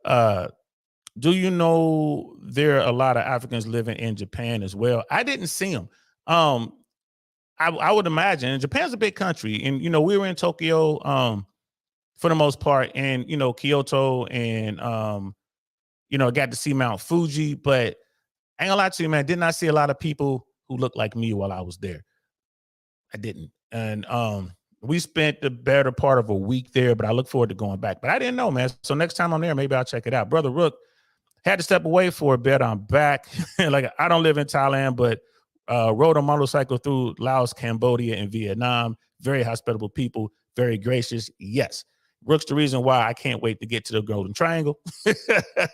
do you know there are a lot of Africans living in Japan as well? I didn't see them. I would imagine Japan's a big country, and you know, we were in Tokyo for the most part, and you know, Kyoto, and you know, got to see Mount Fuji, but I ain't gonna lie to you, man, did not see a lot of people who looked like me while I was there. I didn't. And we spent the better part of a week there, but I look forward to going back. But I didn't know, man. So next time I'm there, maybe I'll check it out. Brother Rook had to step away for a bit. I'm back. Like, I don't live in Thailand, but rode a motorcycle through Laos, Cambodia, and Vietnam. Very hospitable people, very gracious. Yes. Rook's the reason why I can't wait to get to the Golden Triangle.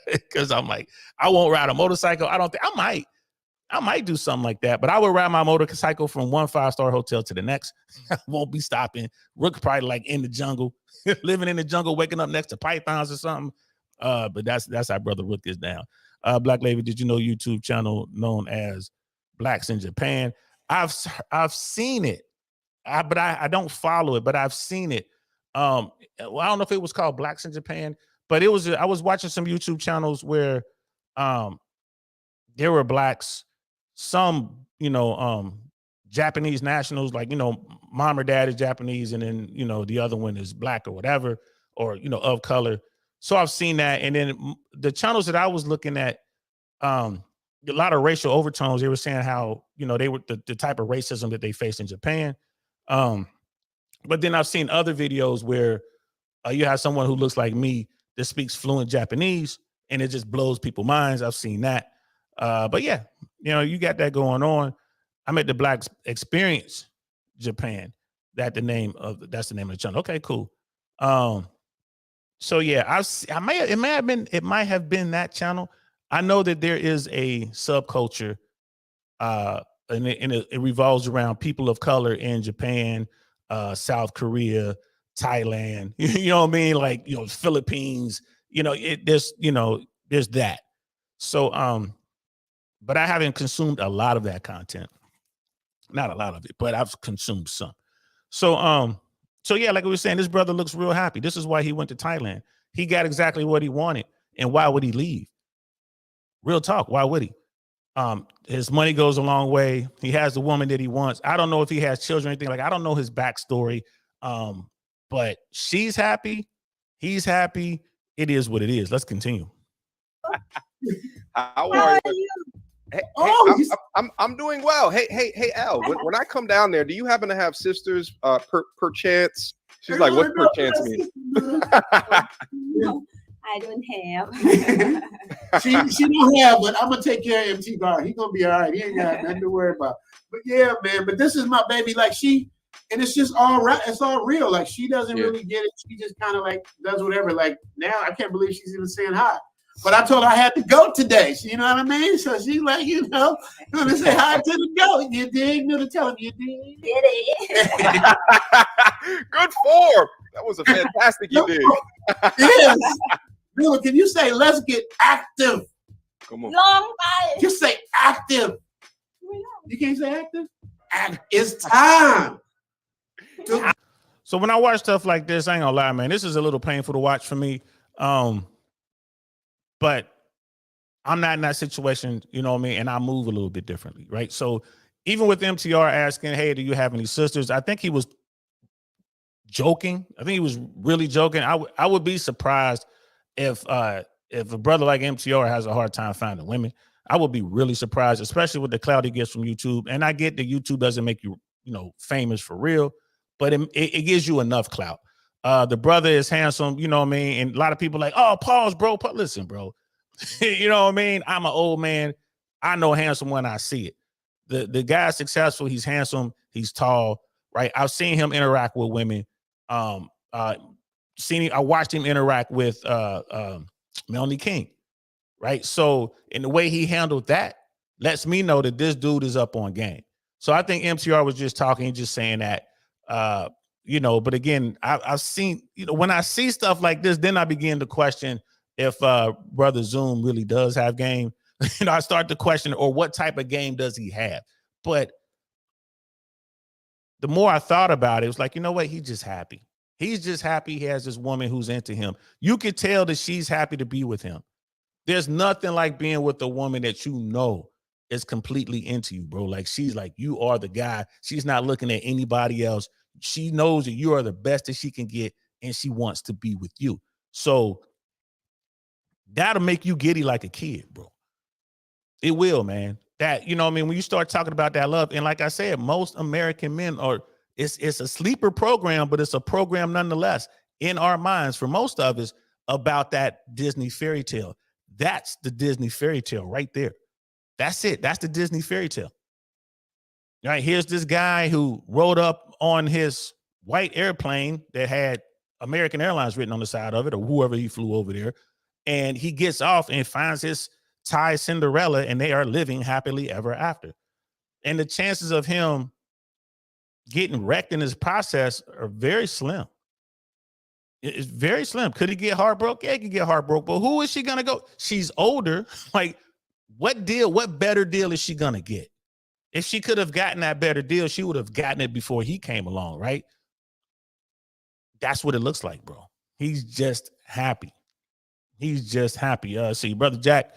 Because I'm like, I won't ride a motorcycle. I might do something like that, but I would ride my motorcycle from one 5-star hotel to the next. I won't be stopping. Rook probably like in the jungle, living in the jungle, waking up next to pythons or something. But that's how Brother Rook is now. Black Lady, did you know YouTube channel known as Blacks in Japan? I've seen it, but I don't follow it, but I've seen it. Well, I don't know if it was called Blacks in Japan, but it was. I was watching some YouTube channels where there were blacks, some Japanese nationals, like mom or dad is Japanese, and then the other one is black or whatever, or of color. So I've seen that, and then the channels that I was looking at, a lot of racial overtones. They were saying how they were the type of racism that they face in Japan. But then I've seen other videos where you have someone who looks like me that speaks fluent Japanese, and it just blows people's minds. I've seen that. But yeah, you got that going on. I'm at the Black Experience Japan. That's the name of the channel. Okay, cool. So yeah, it might have been that channel. I know that there is a subculture, and it revolves around people of color in Japan, South Korea, Thailand. You know what I mean? Like Philippines. There's that. So but I haven't consumed a lot of that content. Not a lot of it, but I've consumed some. So yeah, like we were saying, this brother looks real happy. This is why he went to Thailand. He got exactly what he wanted. And why would he leave? Real talk. Why would he? His money goes a long way. He has the woman that he wants. I don't know if he has children or anything. Like, I don't know his backstory. But she's happy. He's happy. It is what it is. Let's continue. How are you? Hey, I'm doing well. Hey, Al. When I come down there, do you happen to have sisters? Per chance? She's like, what per chance mean? I don't have. she don't have, but I'm gonna take care of MT Bar. He's gonna be all right. He ain't got nothing to worry about. But yeah, man. But this is my baby. Like and it's just all right. It's all real. Like she doesn't really get it. She just kind of like does whatever. Like now, I can't believe she's even saying hi. But I told her I had to go today. You know what I mean? So she's like, gonna say hi to the goat. You dig? To tell him you dig. Did it? Good form. That was a fantastic you did. Yes. Miller, can you say let's get active? Come on. Long time. Just say active. You can't say active? It's time. So when I watch stuff like this, I ain't gonna lie, man, this is a little painful to watch for me. But I'm not in that situation, you know what I mean? And I move a little bit differently, right? So even with MTR asking, hey, do you have any sisters? I think he was joking. I think he was really joking. I would be surprised if a brother like MTR has a hard time finding women. I would be really surprised, especially with the clout he gets from YouTube. And I get that YouTube doesn't make you, famous for real, but it gives you enough clout. The brother is handsome, you know what I mean? And a lot of people like, oh, pause, bro. Listen, bro. You know what I mean? I'm an old man. I know handsome when I see it. The guy's successful. He's handsome. He's tall, right? I've seen him interact with women. I watched him interact with Melanie King, right? So in the way he handled that lets me know that this dude is up on game. So I think MTR was just talking, just saying that, but again, I've seen, when I see stuff like this, then I begin to question if Brother Zoom really does have game. I start to question, or what type of game does he have? But the more I thought about it, it was like, you know what? He's just happy. He's just happy he has this woman who's into him. You could tell that she's happy to be with him. There's nothing like being with a woman that is completely into you, bro. Like, she's like, you are the guy. She's not looking at anybody else. She knows that you are the best that she can get, and she wants to be with you. So that'll make you giddy like a kid, bro. It will, man. That, when you start talking about that love, and like I said, most American men it's a sleeper program, but it's a program nonetheless in our minds for most of us about that Disney fairy tale. That's the Disney fairy tale right there. That's it. That's the Disney fairy tale. All right, here's this guy who rode up on his white airplane that had American Airlines written on the side of it, or whoever he flew over there. And he gets off and finds his Thai Cinderella, and they are living happily ever after. And the chances of him getting wrecked in this process are very slim. It's very slim. Could he get heartbroken? Yeah, he could get heartbroken. But who is she gonna go? She's older. Like, what better deal is she gonna get? If she could have gotten that better deal, she would have gotten it before he came along, right? That's what it looks like, bro. He's just happy. He's just happy. See, Brother Jack,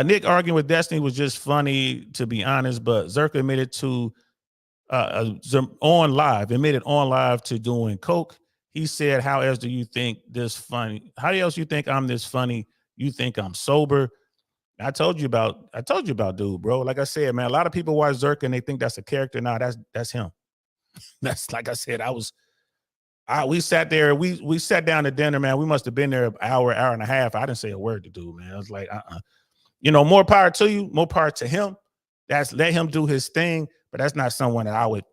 Nick arguing with Destiny was just funny, to be honest, but Zerka admitted on live to doing coke. He said, how else do you think this funny? How else you think I'm this funny? You think I'm sober? I told you about dude, bro. Like I said, man, a lot of people watch Zerka and they think that's a character. Nah, that's him. That's, like I said, we sat there, we sat down to dinner, man. We must have been there an hour and a half. I didn't say a word to dude, man. I was like, more power to you, more power to him. Let him do his thing, but that's not someone that I would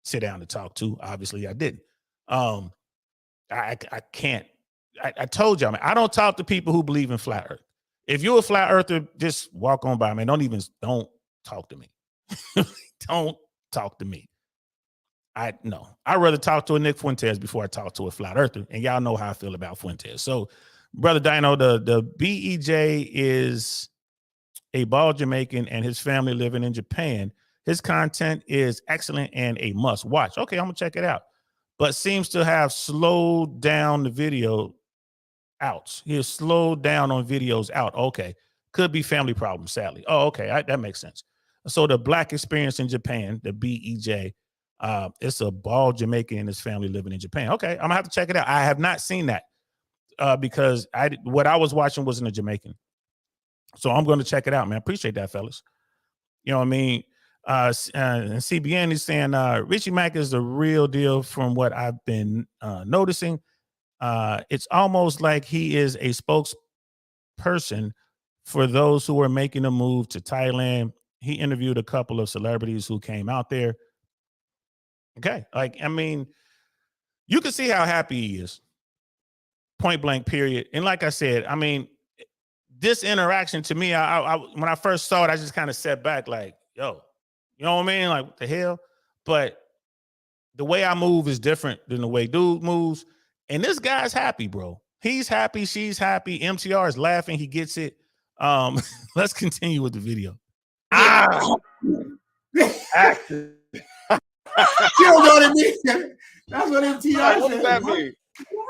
sit down to talk to. Obviously, I didn't. I can't. I told y'all, man, I don't talk to people who believe in flat earth. If you're a flat earther, just walk on by, man. Don't talk to me. Don't talk to me. I'd rather talk to a Nick Fuentes before I talk to a flat earther. And y'all know how I feel about Fuentes. So, Brother Dino, the BEJ is a bald Jamaican and his family living in Japan. His content is excellent and a must watch. Okay, I'm gonna check it out. But seems to have slowed down the video outs. He has slowed down on videos out. Okay, could be family problems, sadly. Oh, okay, that makes sense. So the Black Experience in Japan, the BEJ, it's a bald Jamaican and his family living in Japan. Okay, I'm gonna have to check it out. I have not seen that because what I was watching wasn't a Jamaican. So I'm going to check it out, man. Appreciate that, fellas. You know what I mean? And CBN is saying Richie Mack is the real deal from what I've been noticing. It's almost like he is a spokesperson for those who are making a move to Thailand. He interviewed a couple of celebrities who came out there. Okay. You can see how happy he is. Point blank, period. And like I said, this interaction to me, I when I first saw it, I just kind of sat back like, yo, you know what I mean? Like, what the hell? But the way I move is different than the way dude moves. And this guy's happy, bro. He's happy. She's happy. MTR is laughing. He gets it. Let's continue with the video. Active. You don't know what it means. That's what MTR What does that mean?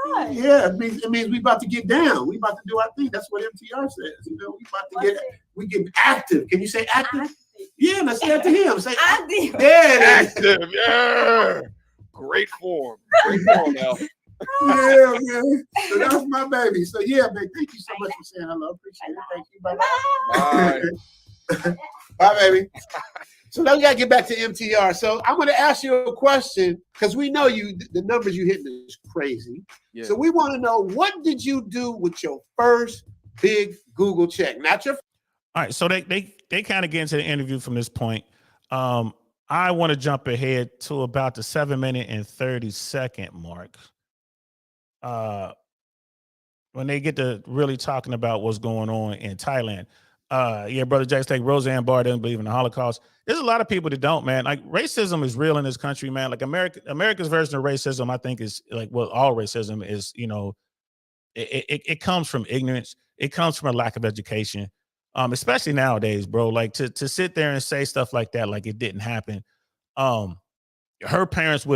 What? Yeah, it means we about to get down. We about to do our thing. That's what MTR says. We about to get active. Can you say active? Yeah, let's say that to him. Say Active. there it is. Active, yeah. Great form. Great form, Al. Yeah, man. So that's my baby. So yeah, man. Thank you so much for saying hello. Appreciate it. Thank you. Bye. Bye. Bye, baby. So now we gotta get back to MTR. So I'm gonna ask you a question because we know the numbers you hitting is crazy. Yeah. So we want to know, what did you do with your first big Google check? Not your. All right, so they kind of get into the interview from this point. I want to jump ahead to about the 7-minute and 30-second mark. When they get to really talking about what's going on in Thailand. Yeah, Brother Jack's like Roseanne Barr doesn't believe in the Holocaust. There's a lot of people that don't, man. Like, racism is real in this country, man. Like, America's version of racism, I think, is like, well, all racism is, it comes from ignorance. It comes from a lack of education, especially nowadays, bro. Like, to sit there and say stuff like that, like it didn't happen. Her parents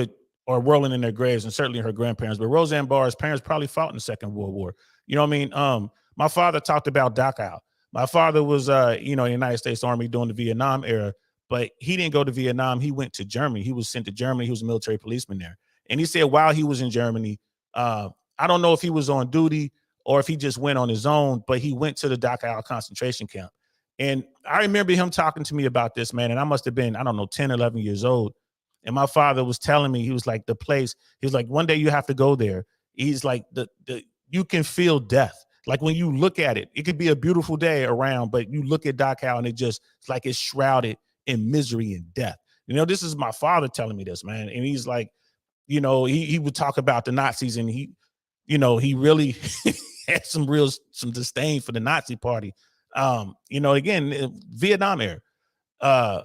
are rolling in their graves, and certainly her grandparents. But Roseanne Barr's parents probably fought in the Second World War. You know what I mean? My father talked about Dachau. My father was, in the United States Army during the Vietnam era, but he didn't go to Vietnam. He went to Germany. He was sent to Germany. He was a military policeman there. And he said while he was in Germany, I don't know if he was on duty or if he just went on his own, but he went to the Dachau concentration camp. And I remember him talking to me about this, man. And I must have been, 10, 11 years old. And my father was telling me, he was like, the place, he was like, one day you have to go there. He's like, you can feel death. Like, when you look at it, it could be a beautiful day around, but you look at Dachau and it's like it's shrouded in misery and death. This is my father telling me this, man. And he's like, he would talk about the Nazis, and he really had some disdain for the Nazi party. Again, Vietnam era.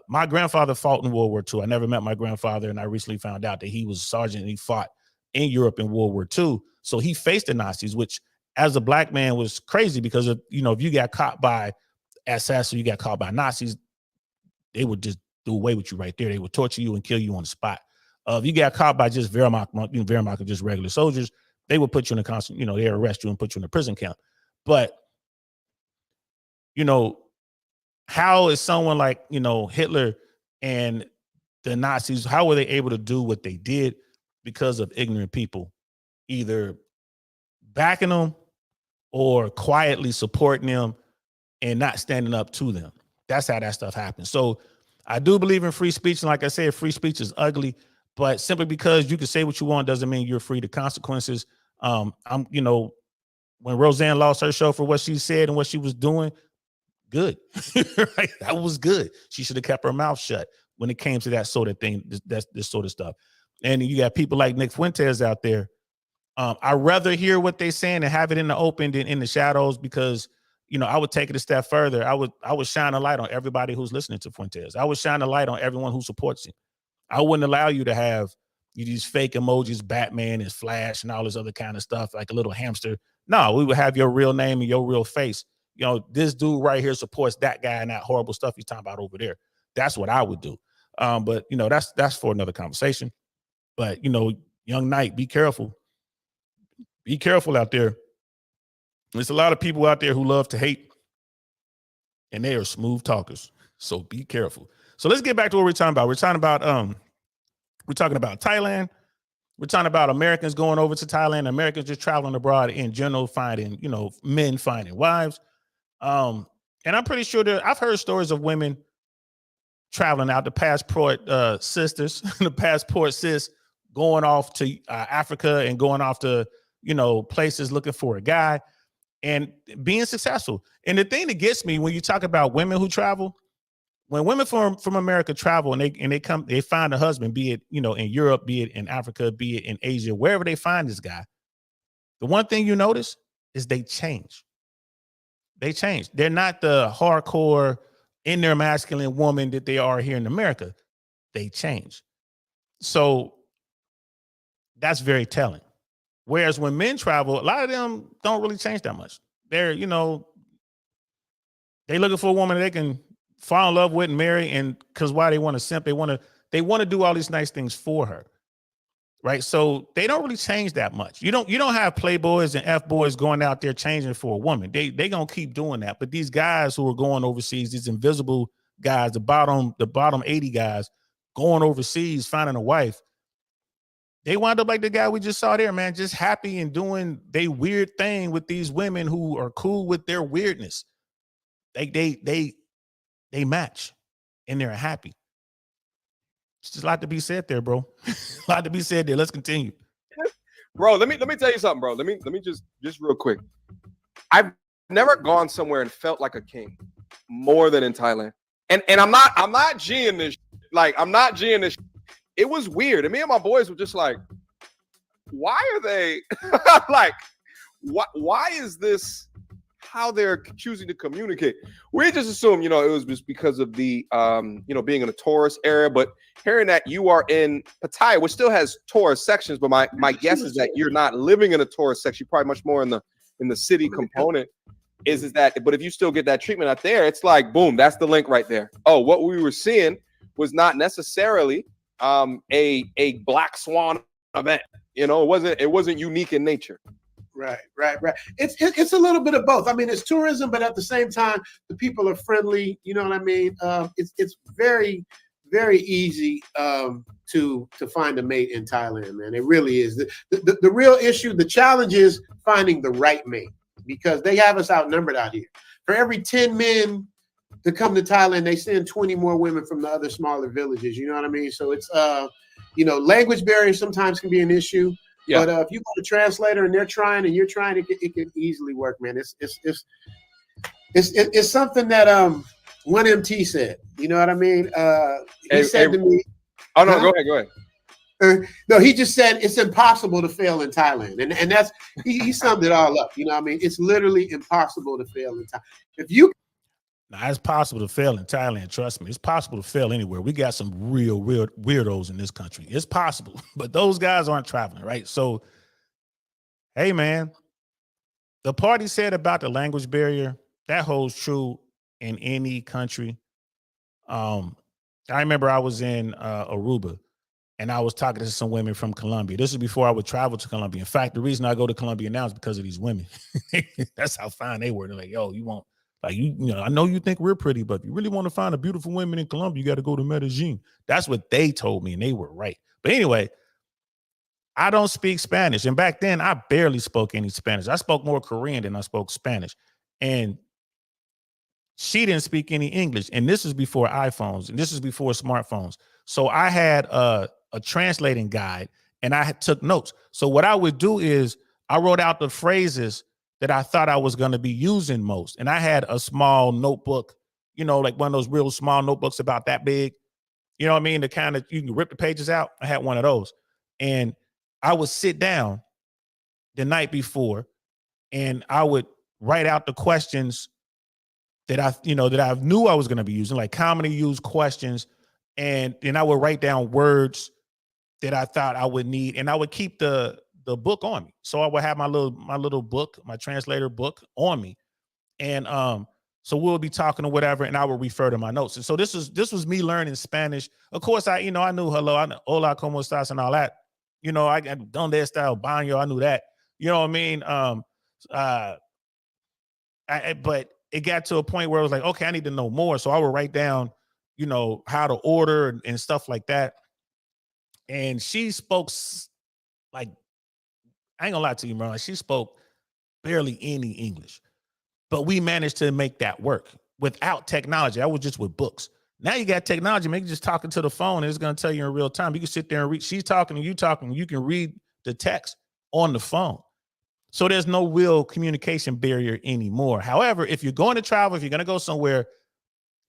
My grandfather fought in World War II. I never met my grandfather, and I recently found out that he was a sergeant and he fought in Europe in World War II. So he faced the Nazis, which as a black man was crazy because of, if you got caught by SS or you got caught by Nazis, they would just do away with you right there. They would torture you and kill you on the spot. If you got caught by just Wehrmacht, Wehrmacht are just regular soldiers, they would put you in a constant, they arrest you and put you in a prison camp. But, how is someone like, Hitler and the Nazis, how were they able to do what they did? Because of ignorant people, either backing them or quietly supporting them and not standing up to them. That's how that stuff happens. So I do believe in free speech. And like I said, free speech is ugly, but simply because you can say what you want doesn't mean you're free to consequences. When Roseanne lost her show for what she said and what she was doing, good. Right? That was good. She should have kept her mouth shut when it came to that sort of thing, this sort of stuff. And you got people like Nick Fuentes out there. I'd rather hear what they're saying and have it in the open than in the shadows, because I would take it a step further. I would shine a light on everybody who's listening to Fuentes. I would shine a light on everyone who supports him. I wouldn't allow you to have these fake emojis, Batman and Flash and all this other kind of stuff, like a little hamster. No, we would have your real name and your real face. This dude right here supports that guy and that horrible stuff he's talking about over there. That's what I would do. But that's for another conversation. But young Knight, be careful. Be careful out there. There's a lot of people out there who love to hate, and they are smooth talkers. So be careful. So let's get back to what we're talking about. We're talking about Thailand. We're talking about Americans going over to Thailand, Americans just traveling abroad in general, finding, men finding wives. And I'm pretty sure that I've heard stories of women traveling out, the passport sisters, the passport sis going off to Africa and going off to, places looking for a guy and being successful. And the thing that gets me when you talk about women who travel, when women from America travel and they find a husband, be it, in Europe, be it in Africa, be it in Asia, wherever they find this guy, the one thing you notice is they change. They change. They're not the hardcore in their masculine woman that they are here in America. They change. So that's very telling. Whereas when men travel, a lot of them don't really change that much. They're, they looking for a woman they can fall in love with and marry. And because why they want to simp, they want to do all these nice things for her. Right. So they don't really change that much. You don't have playboys and F boys going out there changing for a woman. They gonna keep doing that. But these guys who are going overseas, these invisible guys, the bottom 80 guys going overseas, finding a wife, they wind up like the guy we just saw there, man, just happy and doing they weird thing with these women who are cool with their weirdness. They match and they're happy. It's just a lot to be said there, bro. A lot to be said there. Let's continue. Bro, let me tell you something, bro. Let me just real quick. I've never gone somewhere and felt like a king more than in Thailand. And I'm not G'ing this. Like, I'm not G'ing this. It was weird. And me and my boys were just like, why are they like, why is this how they're choosing to communicate? We just assumed, it was just because of the, being in a tourist area. But hearing that you are in Pattaya, which still has tourist sections, but my guess is that you're not living in a tourist section, probably much more in the city component. Is that? But if you still get that treatment out there, it's like boom, that's the link right there. Oh, what we were seeing was not necessarily a black swan event. It wasn't unique in nature. Right. It's a little bit of both. I mean, it's tourism, but at the same time, the people are friendly. You know what I mean? It's very, very easy to find a mate in Thailand, man. It really is. The real issue, the challenge is finding the right mate, because they have us outnumbered out here. For every 10 men to come to Thailand, they send 20 more women from the other smaller villages. You know what I mean? So it's language barriers sometimes can be an issue. Yeah. But if you got a translator and they're trying and you're trying, it can easily work, man. It's something that 1MT said. You know what I mean? He said to me. Oh no, go ahead. No, he just said it's impossible to fail in Thailand, and that's he summed it all up. You know what I mean? It's literally impossible to fail in Thailand. If you Now, it's possible to fail in Thailand. Trust me. It's possible to fail anywhere. We got some real weirdos in this country. It's possible, but those guys aren't traveling, right? So, Hey, man, the party said about the language barrier, that holds true in any country. Um, I remember I was in Aruba and I was talking to some women from Colombia. This is before I would travel to Colombia. In fact, the reason I go to Colombia now is because of these women. That's how fine they were. They're like, yo, you want, like, you know, I know you think we're pretty, but if you really want to find a beautiful woman in Colombia, you got to go to Medellin. That's what they told me, and they were right. But anyway, I don't speak Spanish. And back then, I barely spoke any Spanish. I spoke more Korean than I spoke Spanish. And she didn't speak any English. And this is before iPhones, and this is before smartphones. So I had a translating guide, and I took notes. So what I would do is I wrote out the phrases that I thought I was going to be using most. And I had a small notebook, you know, like one of those real small notebooks about that big. You know what I mean? The kind of, you can rip the pages out. I had one of those. And I would sit down the night before and I would write out the questions that I knew I was going to be using, like commonly used questions. And then I would write down words that I thought I would need. And I would keep the book on me. So I would have my little book, my translator book on me. And so we'll be talking or whatever, and I will refer to my notes. And so this was me learning Spanish. Of course, I knew hello, I know hola, como estás, and all that. You know, I got donde está baño. I knew that. You know what I mean? But it got to a point where I was like, okay, I need to know more. So I would write down, you know, how to order and stuff like that. And she spoke like, I ain't gonna lie to you, bro. She spoke barely any English, but we managed to make that work without technology. I was just with books. Now you got technology, man. You just talking to the phone, and it's going to tell you in real time. You can sit there and read. She's talking and you talking. You can read the text on the phone. So there's no real communication barrier anymore. However, if you're going to travel, if you're going to go somewhere,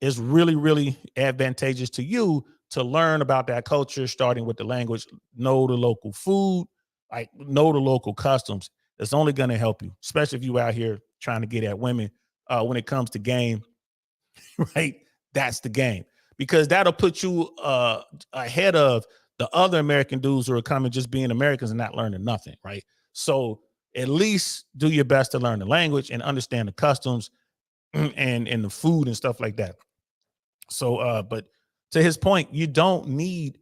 it's really, really advantageous to you to learn about that culture, starting with the language, know the local food, like know the local customs. It's only going to help you, especially if you out here trying to get at women when it comes to game, right? That's the game, because that'll put you ahead of the other American dudes who are coming just being Americans and not learning nothing, right? So at least do your best to learn the language and understand the customs and the food and stuff like that. So, but to his point, you don't need.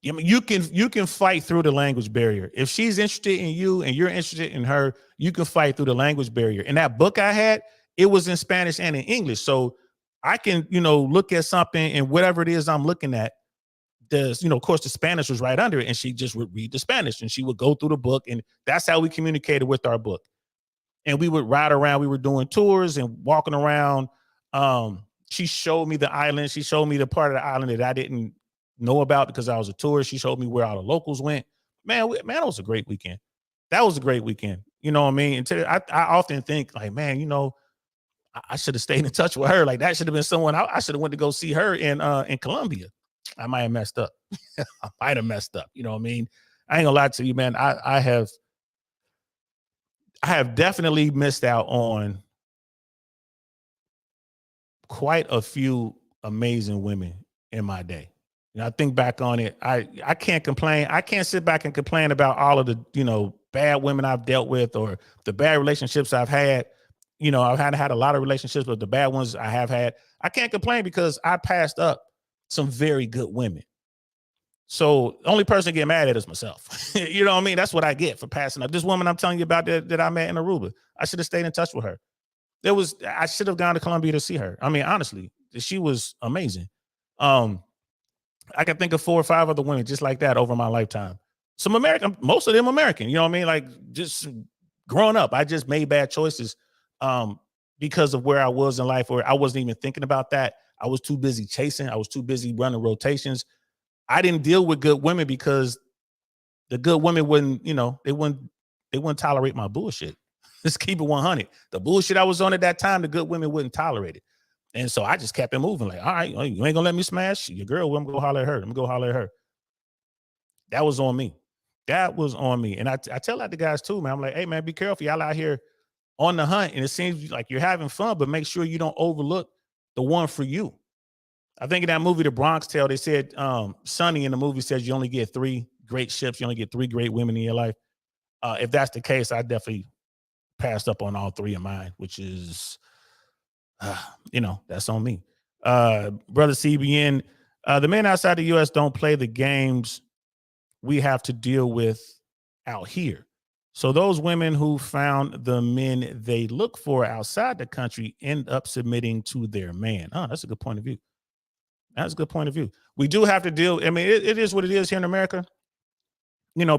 I mean, you can fight through the language barrier. If she's interested in you and you're interested in her, you can fight through the language barrier. And that book I had, it was in Spanish and in English. So I can, look at something and whatever it is I'm looking at, of course, the Spanish was right under it, and she just would read the Spanish and she would go through the book. And that's how we communicated with our book. And we would ride around. We were doing tours and walking around. She showed me the island. She showed me the part of the island that I didn't know about because I was a tourist. She showed me where all the locals went. Man, it was a great weekend. That was a great weekend. You know what I mean? And I often think like, man, I should have stayed in touch with her. Like that should have been someone I should have went to go see her in Colombia. I might have messed up. I might have messed up. You know what I mean? I ain't gonna lie to you, man. I have definitely missed out on quite a few amazing women in my day. I think back on it. I can't complain. I can't sit back and complain about all of the, bad women I've dealt with or the bad relationships I've had. I've had a lot of relationships, but the bad ones I have had, I can't complain because I passed up some very good women. So the only person to get mad at is myself. You know what I mean? That's what I get for passing up. This woman I'm telling you about that I met in Aruba, I should have stayed in touch with her. I should have gone to Colombia to see her. I mean, honestly, she was amazing. I can think of 4 or 5 other women just like that over my lifetime. Some American, most of them American, you know what I mean? Like just growing up, I just made bad choices because of where I was in life, where I wasn't even thinking about that. I was too busy chasing. I was too busy running rotations. I didn't deal with good women because the good women wouldn't, they wouldn't tolerate my bullshit. Let's keep it 100. The bullshit I was on at that time, the good women wouldn't tolerate it. And so I just kept it moving. Like, all right, you ain't gonna let me smash your girl. Well, I'm gonna go holler at her. I'm gonna go holler at her. That was on me. That was on me. And I tell that to guys too, man. I'm like, hey man, be careful. Y'all out here on the hunt. And it seems like you're having fun, but make sure you don't overlook the one for you. I think in that movie, The Bronx Tale, they said Sonny in the movie says you only get 3 great ships. You only get 3 great women in your life. If that's the case, I definitely passed up on all 3 of mine, which is, that's on me. Brother CBN, the men outside the U.S. don't play the games we have to deal with out here. So those women who found the men they look for outside the country end up submitting to their man. Oh, that's a good point of view. That's a good point of view. We do have to deal. I mean, it is what it is here in America.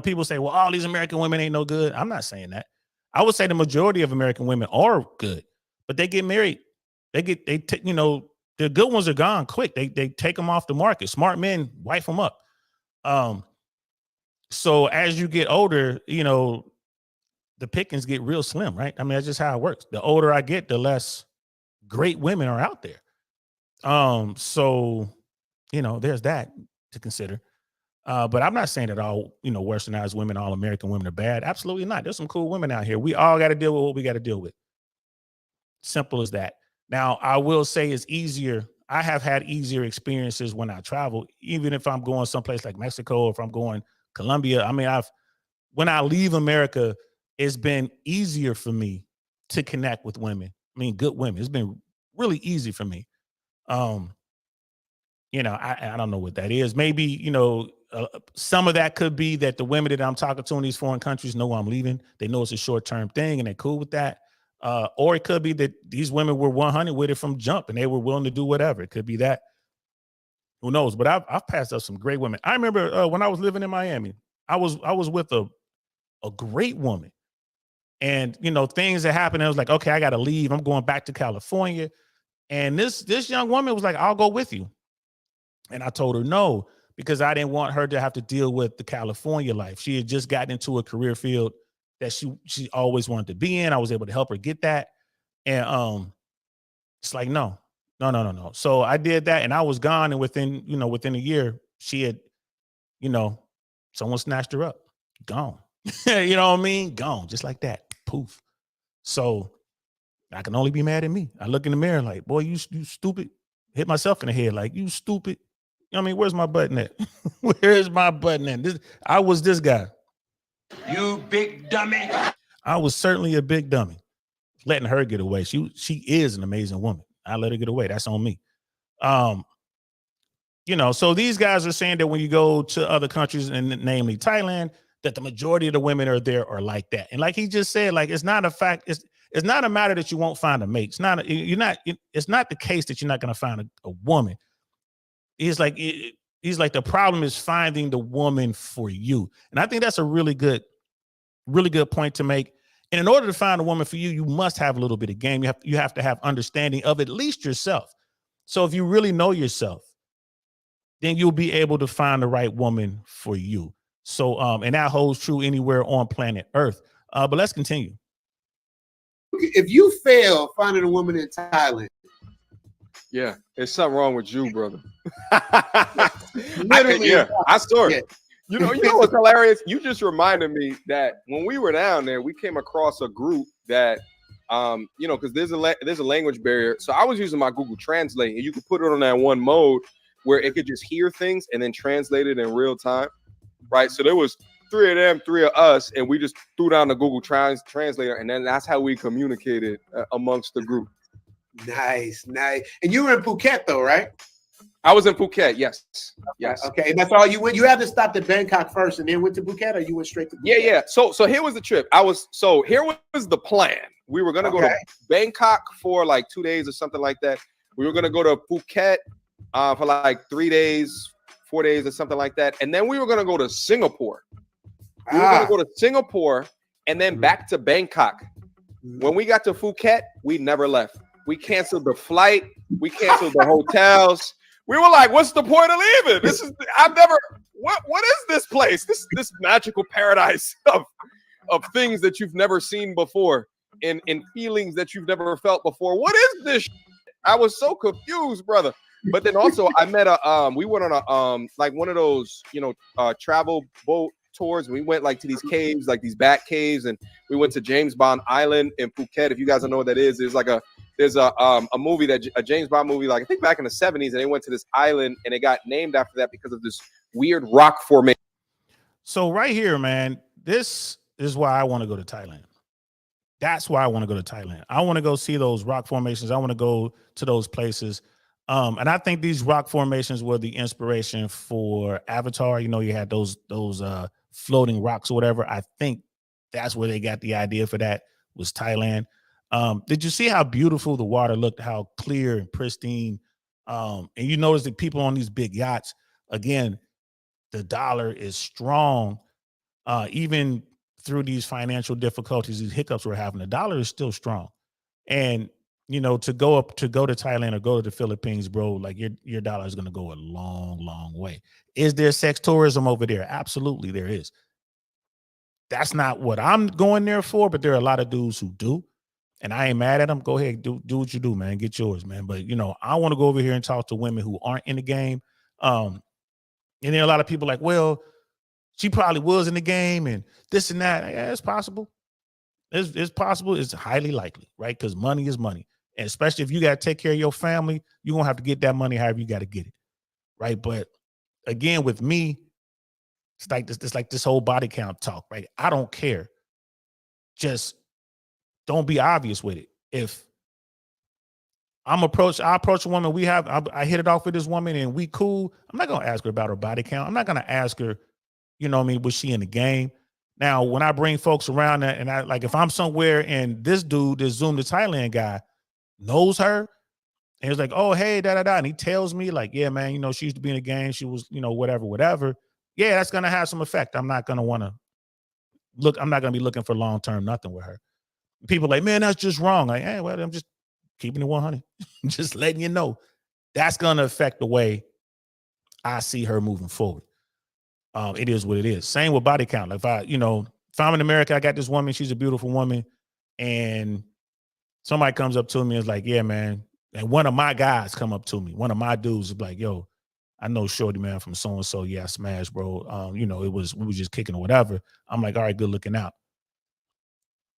People say, well, all these American women ain't no good. I'm not saying that. I would say the majority of American women are good, but they get married. The good ones are gone quick. They take them off the market. Smart men wife them up. So as you get older, the pickings get real slim, right? I mean, that's just how it works. The older I get, the less great women are out there. So, there's that to consider. But I'm not saying that all, westernized women, all American women are bad. Absolutely not. There's some cool women out here. We all got to deal with what we got to deal with. Simple as that. Now, I will say it's easier. I have had easier experiences when I travel, even if I'm going someplace like Mexico, or if I'm going Colombia. I mean, when I leave America, it's been easier for me to connect with women. I mean, good women. It's been really easy for me. I don't know what that is. Maybe, some of that could be that the women that I'm talking to in these foreign countries know I'm leaving. They know it's a short-term thing and they're cool with that. Or it could be that these women were 100 with it from jump and they were willing to do whatever. It could be that. Who knows? But I've passed up some great women. I remember when I was living in Miami, I was with a great woman. And, things that happened, I was like, okay, I got to leave. I'm going back to California. And this young woman was like, I'll go with you. And I told her no, because I didn't want her to have to deal with the California life. She had just gotten into a career field that she always wanted to be in. I was able to help her get that. And it's like, no. So I did that and I was gone. And within a year, she had, someone snatched her up, gone. You know what I mean? Gone, just like that. Poof. So I can only be mad at me. I look in the mirror like, boy, you stupid. Hit myself in the head like, you stupid. I mean, where's my button at? Where's my button at? I was this guy. You big dummy. I was certainly a big dummy. Letting her get away. She is an amazing woman. I let her get away. That's on me. So these guys are saying that when you go to other countries, and namely Thailand, that the majority of the women are there are like that. And like he just said, like, it's not a fact. It's not a matter that you won't find a mate. It's not the case that you're not going to find a woman. He's like, the problem is finding the woman for you. And I think that's a really good point to make. And in order to find a woman for you, you must have a little bit of game. You have to have understanding of at least yourself. So if you really know yourself, then you'll be able to find the right woman for you. So, and that holds true anywhere on planet Earth. But let's continue. If you fail finding a woman in Thailand, Yeah, there's something wrong with you, brother. Literally, I saw it. yeah. You know what's hilarious? You just reminded me that when we were down there, we came across a group that, because there's a language barrier. So I was using my Google Translate, and you could put it on that one mode where it could just hear things and then translate it in real time, right? So there was 3 of them, 3 of us, and we just threw down the Google Translator, and then that's how we communicated amongst the group. Nice. And you were in Phuket though, right? I was in Phuket, yes. Okay, and that's all you went. You had to stop at Bangkok first, and then went to Phuket, or you went straight to Phuket? Yeah. So here was the trip. Here was the plan. We were gonna go to Bangkok for like 2 days or something like that. We were gonna go to Phuket for like 3 days, 4 days or something like that, and then we were gonna go to Singapore. We were gonna go to Singapore and then back to Bangkok. When we got to Phuket, we never left. We canceled the flight. We canceled the hotels. We were like, what's the point of leaving? What is this place? This magical paradise of things that you've never seen before and feelings that you've never felt before. What is this? I was so confused, brother. But then also I met we went on a like one of those, travel boat tours. We went like to these caves, like these bat caves, and we went to James Bond Island in Phuket. If you guys don't know what that is, there's a movie a James Bond movie, like I think back in the 70s, and they went to this island and it got named after that because of this weird rock formation. So right here, man, this is why I want to go to Thailand. That's why I want to go to Thailand. I want to go see those rock formations. I want to go to those places. And I think these rock formations were the inspiration for Avatar. You know, you had those floating rocks or whatever. I think that's where they got the idea for that, was Thailand. Did you see how beautiful the water looked, how clear and pristine? And you notice that people on these big yachts, again, the dollar is strong. Even through these financial difficulties, these hiccups we're having, the dollar is still strong. And you know, to go to Thailand or go to the Philippines, bro, like your dollar is going to go a long, long way. Is there sex tourism over there? Absolutely, there is. That's not what I'm going there for, but there are a lot of dudes who do, and I ain't mad at them. Go ahead, do what you do, man. Get yours, man. But you know, I want to go over here and talk to women who aren't in the game. And there are a lot of people like, well, she probably was in the game and this and that. Yeah, it's possible. It's possible. It's highly likely, right? Because money is money. And especially if you got to take care of your family, you're going to have to get that money however you got to get it, right? But again, with me, it's like this whole body count talk, right? I don't care. Just don't be obvious with it. If I approach a woman, I hit it off with this woman and we cool, I'm not going to ask her about her body count. I'm not going to ask her, you know what I mean, was she in the game? Now, when I bring folks around that, and I like, if I'm somewhere and this dude, this Zoom to Thailand guy, knows her, and he's like, oh, hey, da-da-da, and he tells me, like, yeah, man, you know, she used to be in the game, she was, you know, whatever. Yeah, that's gonna have some effect. I'm not gonna be looking for long-term nothing with her. People like, man, that's just wrong. Like, hey, well, I'm just keeping it 100. Just letting you know. That's gonna affect the way I see her moving forward. It is what it is. Same with body count. Like if I'm in America, I got this woman, she's a beautiful woman, and somebody comes up to me and is like, yeah, man. And one of my guys come up to me. One of my dudes is like, yo, I know Shorty, man, from so-and-so. Yeah, I smashed, bro. We was just kicking or whatever. I'm like, all right, good looking out.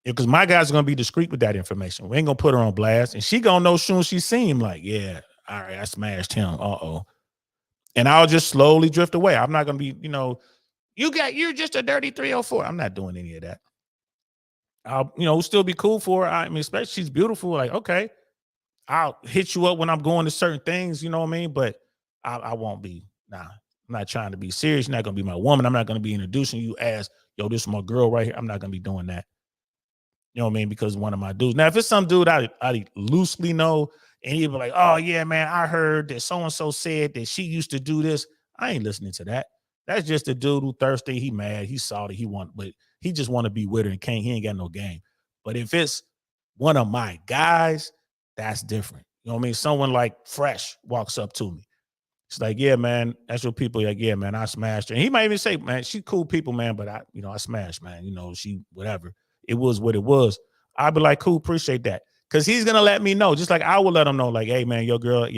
Because my guys are going to be discreet with that information. We ain't going to put her on blast. And she going to know soon as she see him, like, yeah, all right, I smashed him. Uh-oh. And I'll just slowly drift away. I'm not going to be, you're just a dirty 304. I'm not doing any of that. I'll, still be cool for her. I mean, especially she's beautiful. Like, okay, I'll hit you up when I'm going to certain things, you know what I mean? But I won't be, I'm not trying to be serious. You're not going to be my woman. I'm not going to be introducing you as, yo, this is my girl right here. I'm not going to be doing that. You know what I mean? Because one of my dudes. Now, if it's some dude I loosely know, and he'd be like, oh, yeah, man, I heard that so-and-so said that she used to do this. I ain't listening to that. That's just a dude who thirsty. He mad. He salty. But he just want to be with her and he ain't got no game. But if it's one of my guys, that's different. You know what I mean? Someone like Fresh walks up to me. It's like, yeah, man, that's your people. Like, yeah, man, I smashed her. And he might even say, man, she cool people, man, but I smashed, man. She, whatever. It was what it was. I'd be like, cool, appreciate that. Because he's going to let me know, just like I will let him know, like, hey, man, your girl,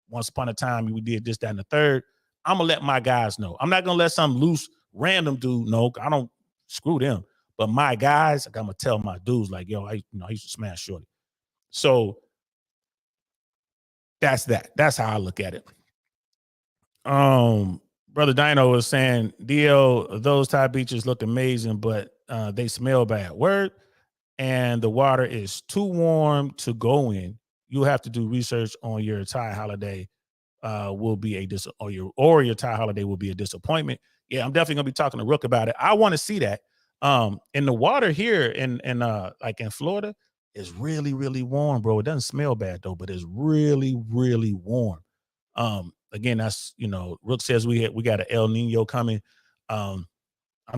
once upon a time, we did this, that, and the third. I'm going to let my guys know. I'm not going to let some loose random dude know. I don't screw them. But my guys, like, I'm going to tell my dudes, like, yo, I used to smash Shorty. So that's that. That's how I look at it. Brother Dino was saying, DL, those Thai beaches look amazing, but they smell bad. Word. And the water is too warm to go in. You have to do research on your Thai holiday. Will be your Thai holiday will be a disappointment. Yeah, I'm definitely gonna be talking to Rook about it. I want to see that. In the water here in like in Florida is really, really warm, bro. It doesn't smell bad though, but it's really, really warm. Again, that's Rook says we got an El Nino coming. I'm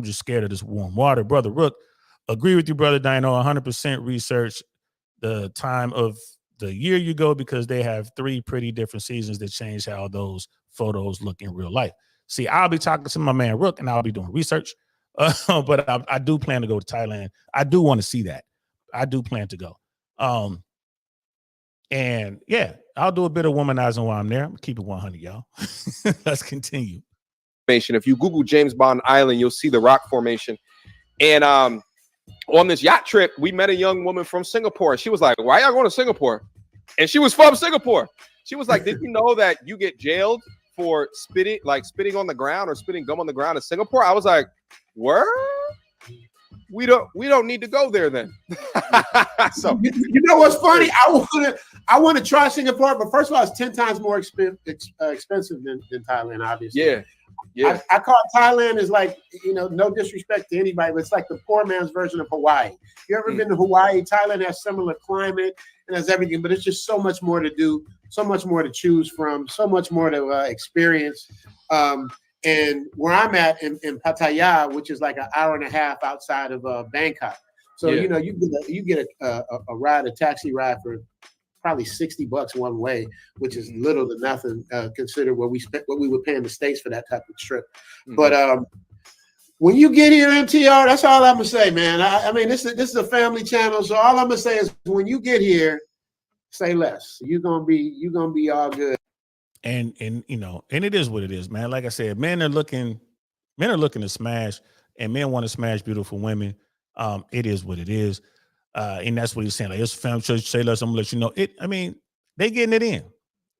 just scared of this warm water, brother. Rook, agree with you, brother Dino. 100% research the time of the year you go, because they have 3 pretty different seasons that change how those photos look in real life. See, I'll be talking to my man Rook and I'll be doing research, but I do plan to go to Thailand. I do want to see that. I do plan to go. And yeah, I'll do a bit of womanizing while I'm there. I'm gonna keep it 100, y'all. Let's continue. If you Google James Bond Island, you'll see the rock formation. And on this yacht trip, we met a young woman from Singapore. She was like, why y'all going to Singapore? And she was from Singapore. She was like, did you know that you get jailed for spitting on the ground or spitting gum on the ground in Singapore? I was like, word? we don't need to go there then. So You know what's funny? I want to try Singapore, but first of all, it's 10 times more expensive than Thailand, obviously. Yeah. I call Thailand is like, no disrespect to anybody, but it's like the poor man's version of Hawaii. You ever been to Hawaii? Thailand has similar climate and has everything, but it's just so much more to do, so much more to choose from, so much more to experience. And where I'm at in Pattaya, which is like an hour and a half outside of Bangkok. So, you get a taxi ride for probably $60 one way, which is little to nothing considered what we would pay in the States for that type of trip. But when you get here, MTR, that's all I'm gonna say, man. I mean, this is a family channel, so all I'm gonna say is when you get here, say less. You're gonna be all good. And it is what it is, man. Like I said, men are looking to smash, and men want to smash beautiful women. It is what it is. And that's what he's saying. Like, it's family church, say less, I'm gonna let you know. They getting it in.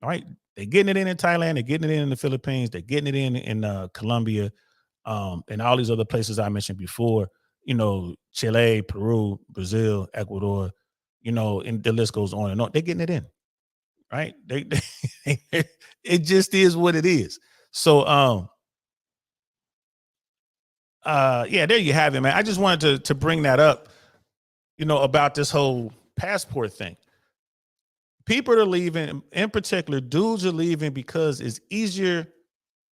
All right. They're getting it in Thailand, they're getting it in the Philippines, they're getting it in Colombia, and all these other places I mentioned before, Chile, Peru, Brazil, Ecuador, and the list goes on and on. They're getting it in. Right. It just is what it is. So yeah, there you have it, man. I just wanted to bring that up, about this whole passport thing. People are leaving, in particular, dudes are leaving because it's easier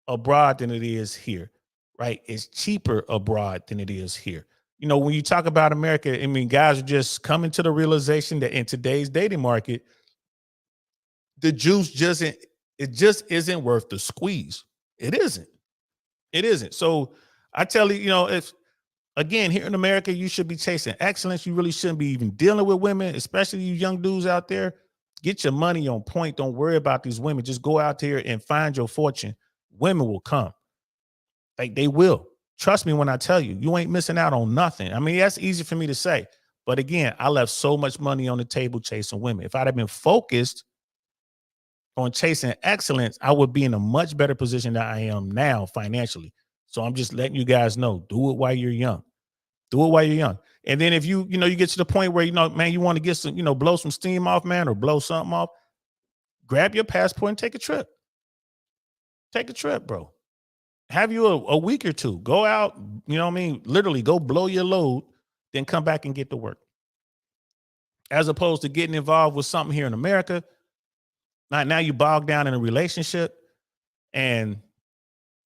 abroad than it is here, right? It's cheaper abroad than it is here. When you talk about America, I mean, guys are just coming to the realization that in today's dating market, the juice just isn't worth the squeeze. It isn't. So I tell you, if again, here in America, you should be chasing excellence. You really shouldn't be even dealing with women, especially you young dudes out there. Get your money on point. Don't worry about these women. Just go out there and find your fortune. Women will come. Like, they will. Trust me when I tell you, you ain't missing out on nothing. I mean, that's easy for me to say. But again, I left so much money on the table chasing women. If I'd have been focused on chasing excellence, I would be in a much better position than I am now financially. So I'm just letting you guys know, do it while you're young. Do it while you're young. And then if you get to the point where, man, you want to get some, blow some steam off, man, or blow something off, grab your passport and take a trip. Take a trip, bro. Have you a week or two. Go out, literally go blow your load, then come back and get to work. As opposed to getting involved with something here in America. Now you bog down in a relationship, and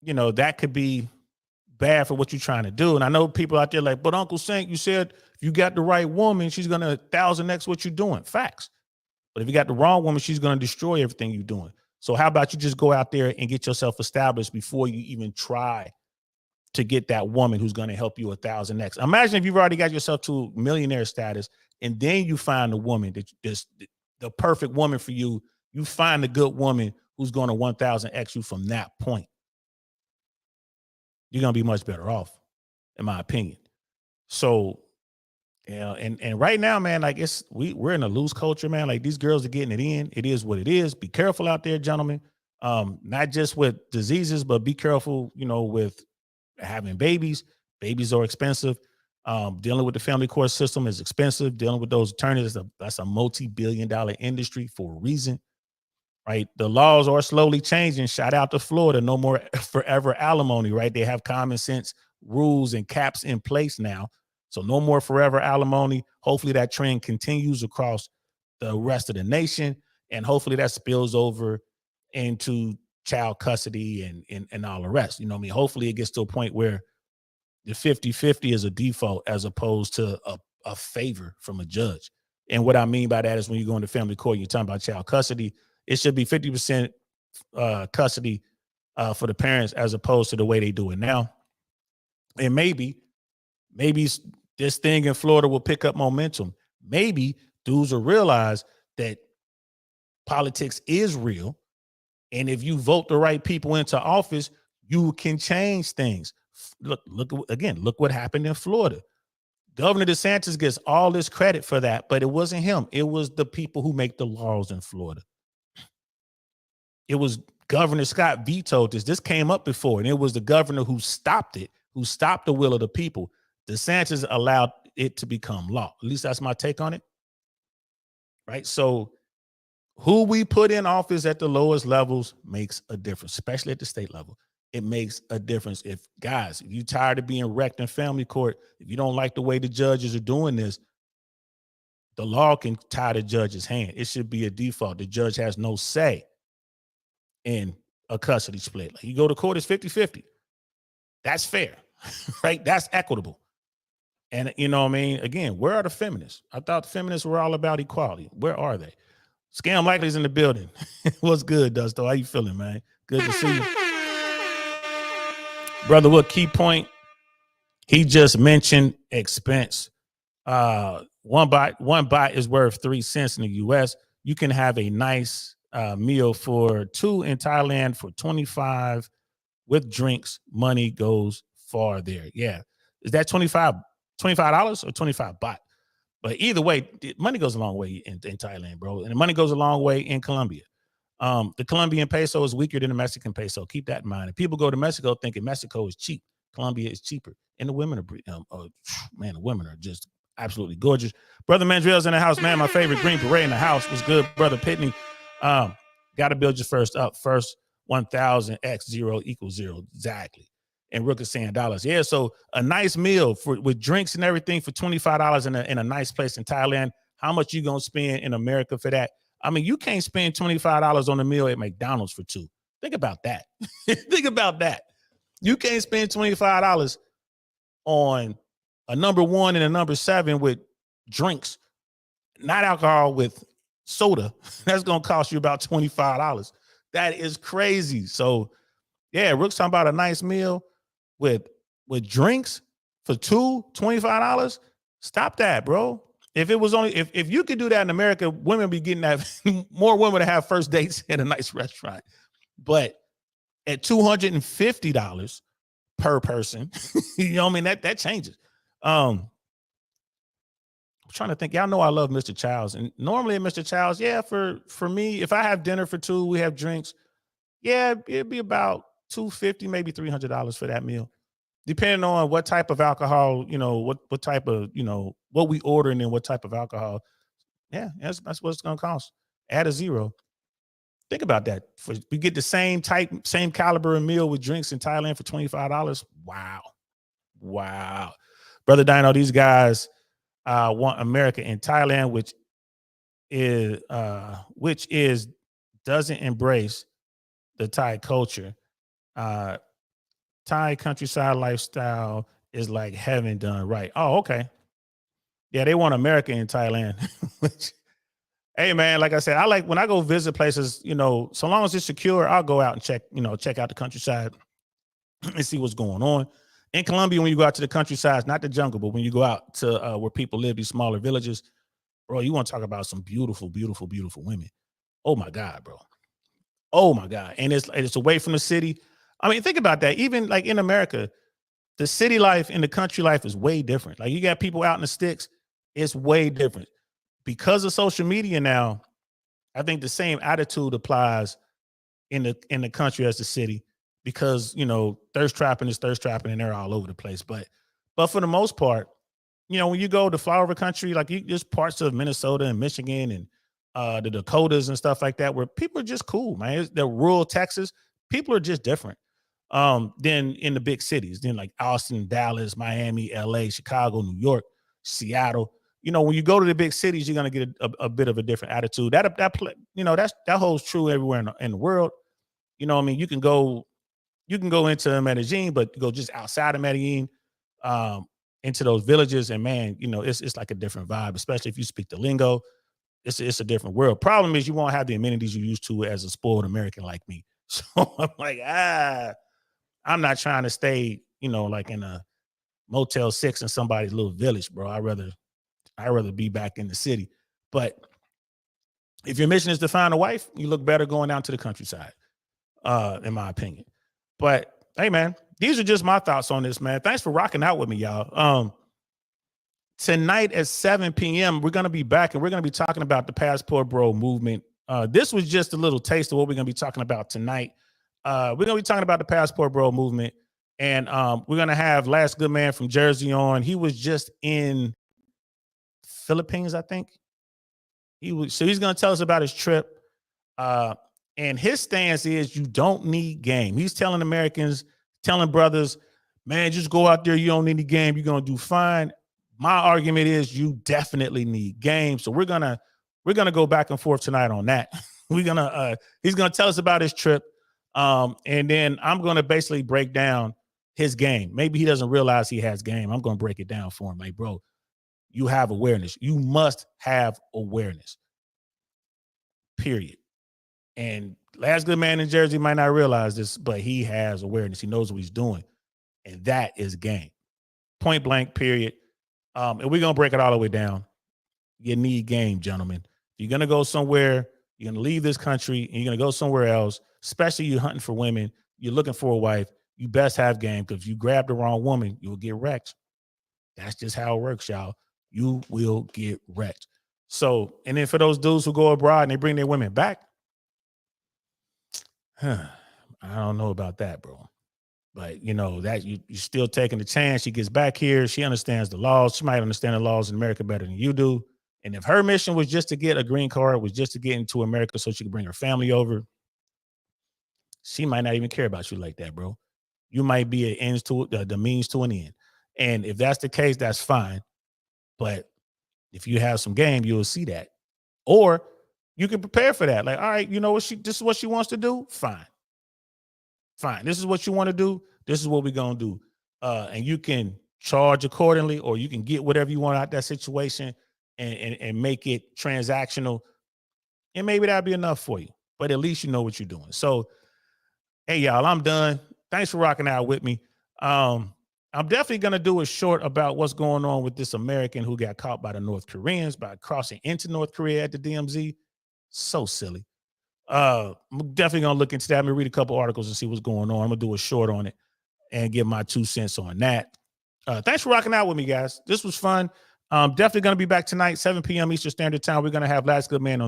that could be bad for what you're trying to do. And I know people out there like, but Uncle Saint, you said if you got the right woman, she's gonna 1000x what you're doing. Facts. But if you got the wrong woman, she's gonna destroy everything you're doing. So how about you just go out there and get yourself established before you even try to get that woman who's gonna help you 1000x. Imagine if you've already got yourself to millionaire status, and then you find a woman that just the perfect woman for you. You find a good woman who's going to 1000x you from that point. You're going to be much better off, in my opinion. So, and right now, man, like we're in a loose culture, man. Like, these girls are getting it in. It is what it is. Be careful out there, gentlemen. Not just with diseases, but be careful, with having babies. Babies are expensive. Dealing with the family court system is expensive. Dealing with those attorneys, that's a multi-billion-dollar industry for a reason. Right. The laws are slowly changing. Shout out to Florida. No more forever alimony. Right. They have common sense rules and caps in place now. So no more forever alimony. Hopefully that trend continues across the rest of the nation. And hopefully that spills over into child custody and all the rest. Hopefully it gets to a point where the 50-50 is a default as opposed to a favor from a judge. And what I mean by that is when you go into family court, you're talking about child custody. It should be 50% custody for the parents as opposed to the way they do it now. And maybe this thing in Florida will pick up momentum. Maybe dudes will realize that politics is real. And if you vote the right people into office, you can change things. Look what happened in Florida. Governor DeSantis gets all this credit for that, but it wasn't him. It was the people who make the laws in Florida. It was Governor Scott vetoed this. This came up before, and it was the governor who stopped it, who stopped the will of the people. DeSantis allowed it to become law. At least that's my take on it. Right. So who we put in office at the lowest levels makes a difference, especially at the state level. It makes a difference. If you tired of being wrecked in family court, if you don't like the way the judges are doing this, the law can tie the judge's hand. It should be a default. The judge has no say in a custody split. Like you go to court, it's 50-50. That's fair, right? That's equitable. And you know what I mean? Again, where are the feminists? I thought the feminists were all about equality. Where are they? Scam Likely's in the building. What's good, Dusto? How you feeling, man? Good to see you. Brother, what key point? He just mentioned expense. One bite is worth 3 cents in the US. You can have a nice meal for 2 in Thailand for 25 with drinks. Money goes far there. Yeah. Is that $25 or 25 baht? But either way, money goes a long way in Thailand, bro. And the money goes a long way in Colombia. The Colombian peso is weaker than the Mexican peso. Keep that in mind. And people go to Mexico thinking Mexico is cheap. Colombia is cheaper. And the women man, the women are just absolutely gorgeous. Brother Mandrell's in the house, man. My favorite Green Beret in the house. Was good, Brother Pitney. Got to build your first up. First 1,000 x 0 = 0. Exactly. And Rook is saying dollars. Yeah, so a nice meal with drinks and everything for $25 in a nice place in Thailand. How much you gonna spend in America for that? I mean, you can't spend $25 on a meal at McDonald's for 2. Think about that. Think about that. You can't spend $25 on a number 1 and a number 7 with drinks, not alcohol, with soda. That's gonna cost you about $25. That is crazy. So yeah, Rook's talking about a nice meal with drinks for $25. Stop that, bro. If it was only if you could do that in America, women be getting that. More women to have first dates at a nice restaurant. But at $250 per person, you know what I mean? That changes. I'm trying to think. Y'all know I love Mr. Childs. And normally at Mr. Childs, yeah, for me, if I have dinner for 2, we have drinks, yeah, it'd be about $250, maybe $300 for that meal, depending on what type of alcohol, you know, what type of, you know, what we ordering and what type of alcohol. Yeah, that's what it's gonna cost. Add a 0. Think about that. We get the same caliber of meal with drinks in Thailand for $25. Wow, Brother Dino, these guys want America in Thailand, which doesn't embrace the Thai culture. Thai countryside lifestyle is like heaven done right. Oh, okay. Yeah, they want America in Thailand. Hey, man, like I said, I like when I go visit places, you know, so long as it's secure, I'll go out and check out the countryside and see what's going on. In Colombia, when you go out to the countryside, not the jungle, but when you go out to where people live, these smaller villages, bro, you want to talk about some beautiful, beautiful, beautiful women. Oh, my God, bro. Oh, my God. And it's away from the city. I mean, think about that. Even like in America, the city life and the country life is way different. Like you got people out in the sticks. It's way different. Because of social media now, I think the same attitude applies in the country as the city, because, you know, thirst trapping is thirst trapping and they're all over the place. But for the most part, you know, when you go to flower country, like there's parts of Minnesota and Michigan and the Dakotas and stuff like that, where people are just cool, man. The rural Texas, people are just different than in the big cities, then like Austin, Dallas, Miami, LA, Chicago, New York, Seattle. You know, when you go to the big cities, you're going to get a bit of a different attitude. That holds true everywhere in the world. You know what I mean? You can go into Medellin, but go just outside of Medellin into those villages, and man, you know, it's like a different vibe, especially if you speak the lingo. It's a different world. Problem is you won't have the amenities you used to as a spoiled American like me. So I'm like, I'm not trying to stay, you know, like in a Motel 6 in somebody's little village, bro. I'd rather be back in the city. But if your mission is to find a wife, you look better going down to the countryside, in my opinion. But hey, man, these are just my thoughts on this, man. Thanks for rocking out with me, y'all. Tonight at 7 p.m., we're going to be back and we're going to be talking about the Passport Bro movement. This was just a little taste of what we're going to be talking about tonight. We're going to be talking about the Passport Bro movement And we're gonna have Last Good Man from Jersey on. He was just in Philippines, I think. He's gonna tell us about his trip. And his stance is you don't need game. He's telling Americans, telling brothers, man, just go out there. You don't need any game. You're gonna do fine. My argument is you definitely need game. So we're gonna go back and forth tonight on that. He's gonna tell us about his trip. And then I'm gonna basically break down his game. Maybe he doesn't realize he has game. I'm gonna break it down for him. Like, bro, you have awareness. You must have awareness. Period. And Last Good Man in Jersey might not realize this, but he has awareness. He knows what he's doing. And that is game. Point blank, period. And we're going to break it all the way down. You need game, gentlemen. If you're going to go somewhere, you're going to leave this country, and you're going to go somewhere else, especially you're hunting for women, you're looking for a wife, you best have game, because if you grab the wrong woman, you'll get wrecked. That's just how it works, y'all. You will get wrecked. So, and then for those dudes who go abroad and they bring their women back, I don't know about that, bro. But you know that you're still taking the chance. She gets back here. She understands the laws. She might understand the laws in America better than you do. And if her mission was just to get a green card, was just to get into America so she could bring her family over, she might not even care about you like that, bro. You might be an ends to the means to an end. And if that's the case, that's fine. But if you have some game, you'll see that. Or you can prepare for that. Like, all right, you know what? This is what she wants to do. Fine. This is what you want to do. This is what we're going to do. And you can charge accordingly, or you can get whatever you want out that situation and make it transactional. And maybe that'll be enough for you. But at least you know what you're doing. So, hey, y'all, I'm done. Thanks for rocking out with me. I'm definitely going to do a short about what's going on with this American who got caught by the North Koreans by crossing into North Korea at the DMZ. So silly. I'm definitely going to look into that. I'm going to read a couple articles and see what's going on. I'm going to do a short on it and give my 2 cents on that. Thanks for rocking out with me, guys. This was fun. Definitely going to be back tonight, 7 p.m. Eastern Standard Time. We're going to have Last Good Man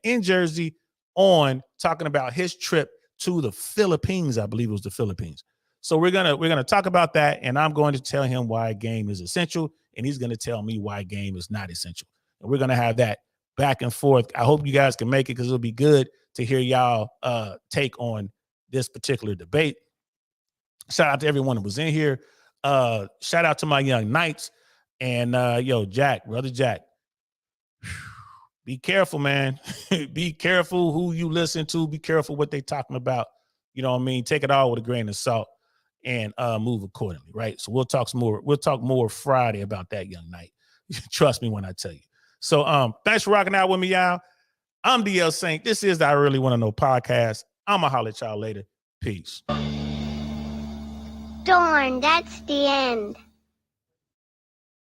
in Jersey on, talking about his trip to the Philippines. I believe it was the Philippines. So we're gonna talk about that, and I'm going to tell him why game is essential, and he's going to tell me why game is not essential. And we're going to have that back and forth. I hope you guys can make it, because it'll be good to hear y'all take on this particular debate. Shout out to everyone that was in here. Shout out to my young knights. And Brother Jack, be careful, man. Be careful who you listen to. Be careful what they talking about. You know what I mean? Take it all with a grain of salt and move accordingly, right? So we'll talk more Friday about that, young knight. Trust me when I tell you. So thanks for rocking out with me, y'all. I'm DL Saint. This is the I Really Want to Know podcast. I'm going to holler at y'all later. Peace. Darn, that's the end.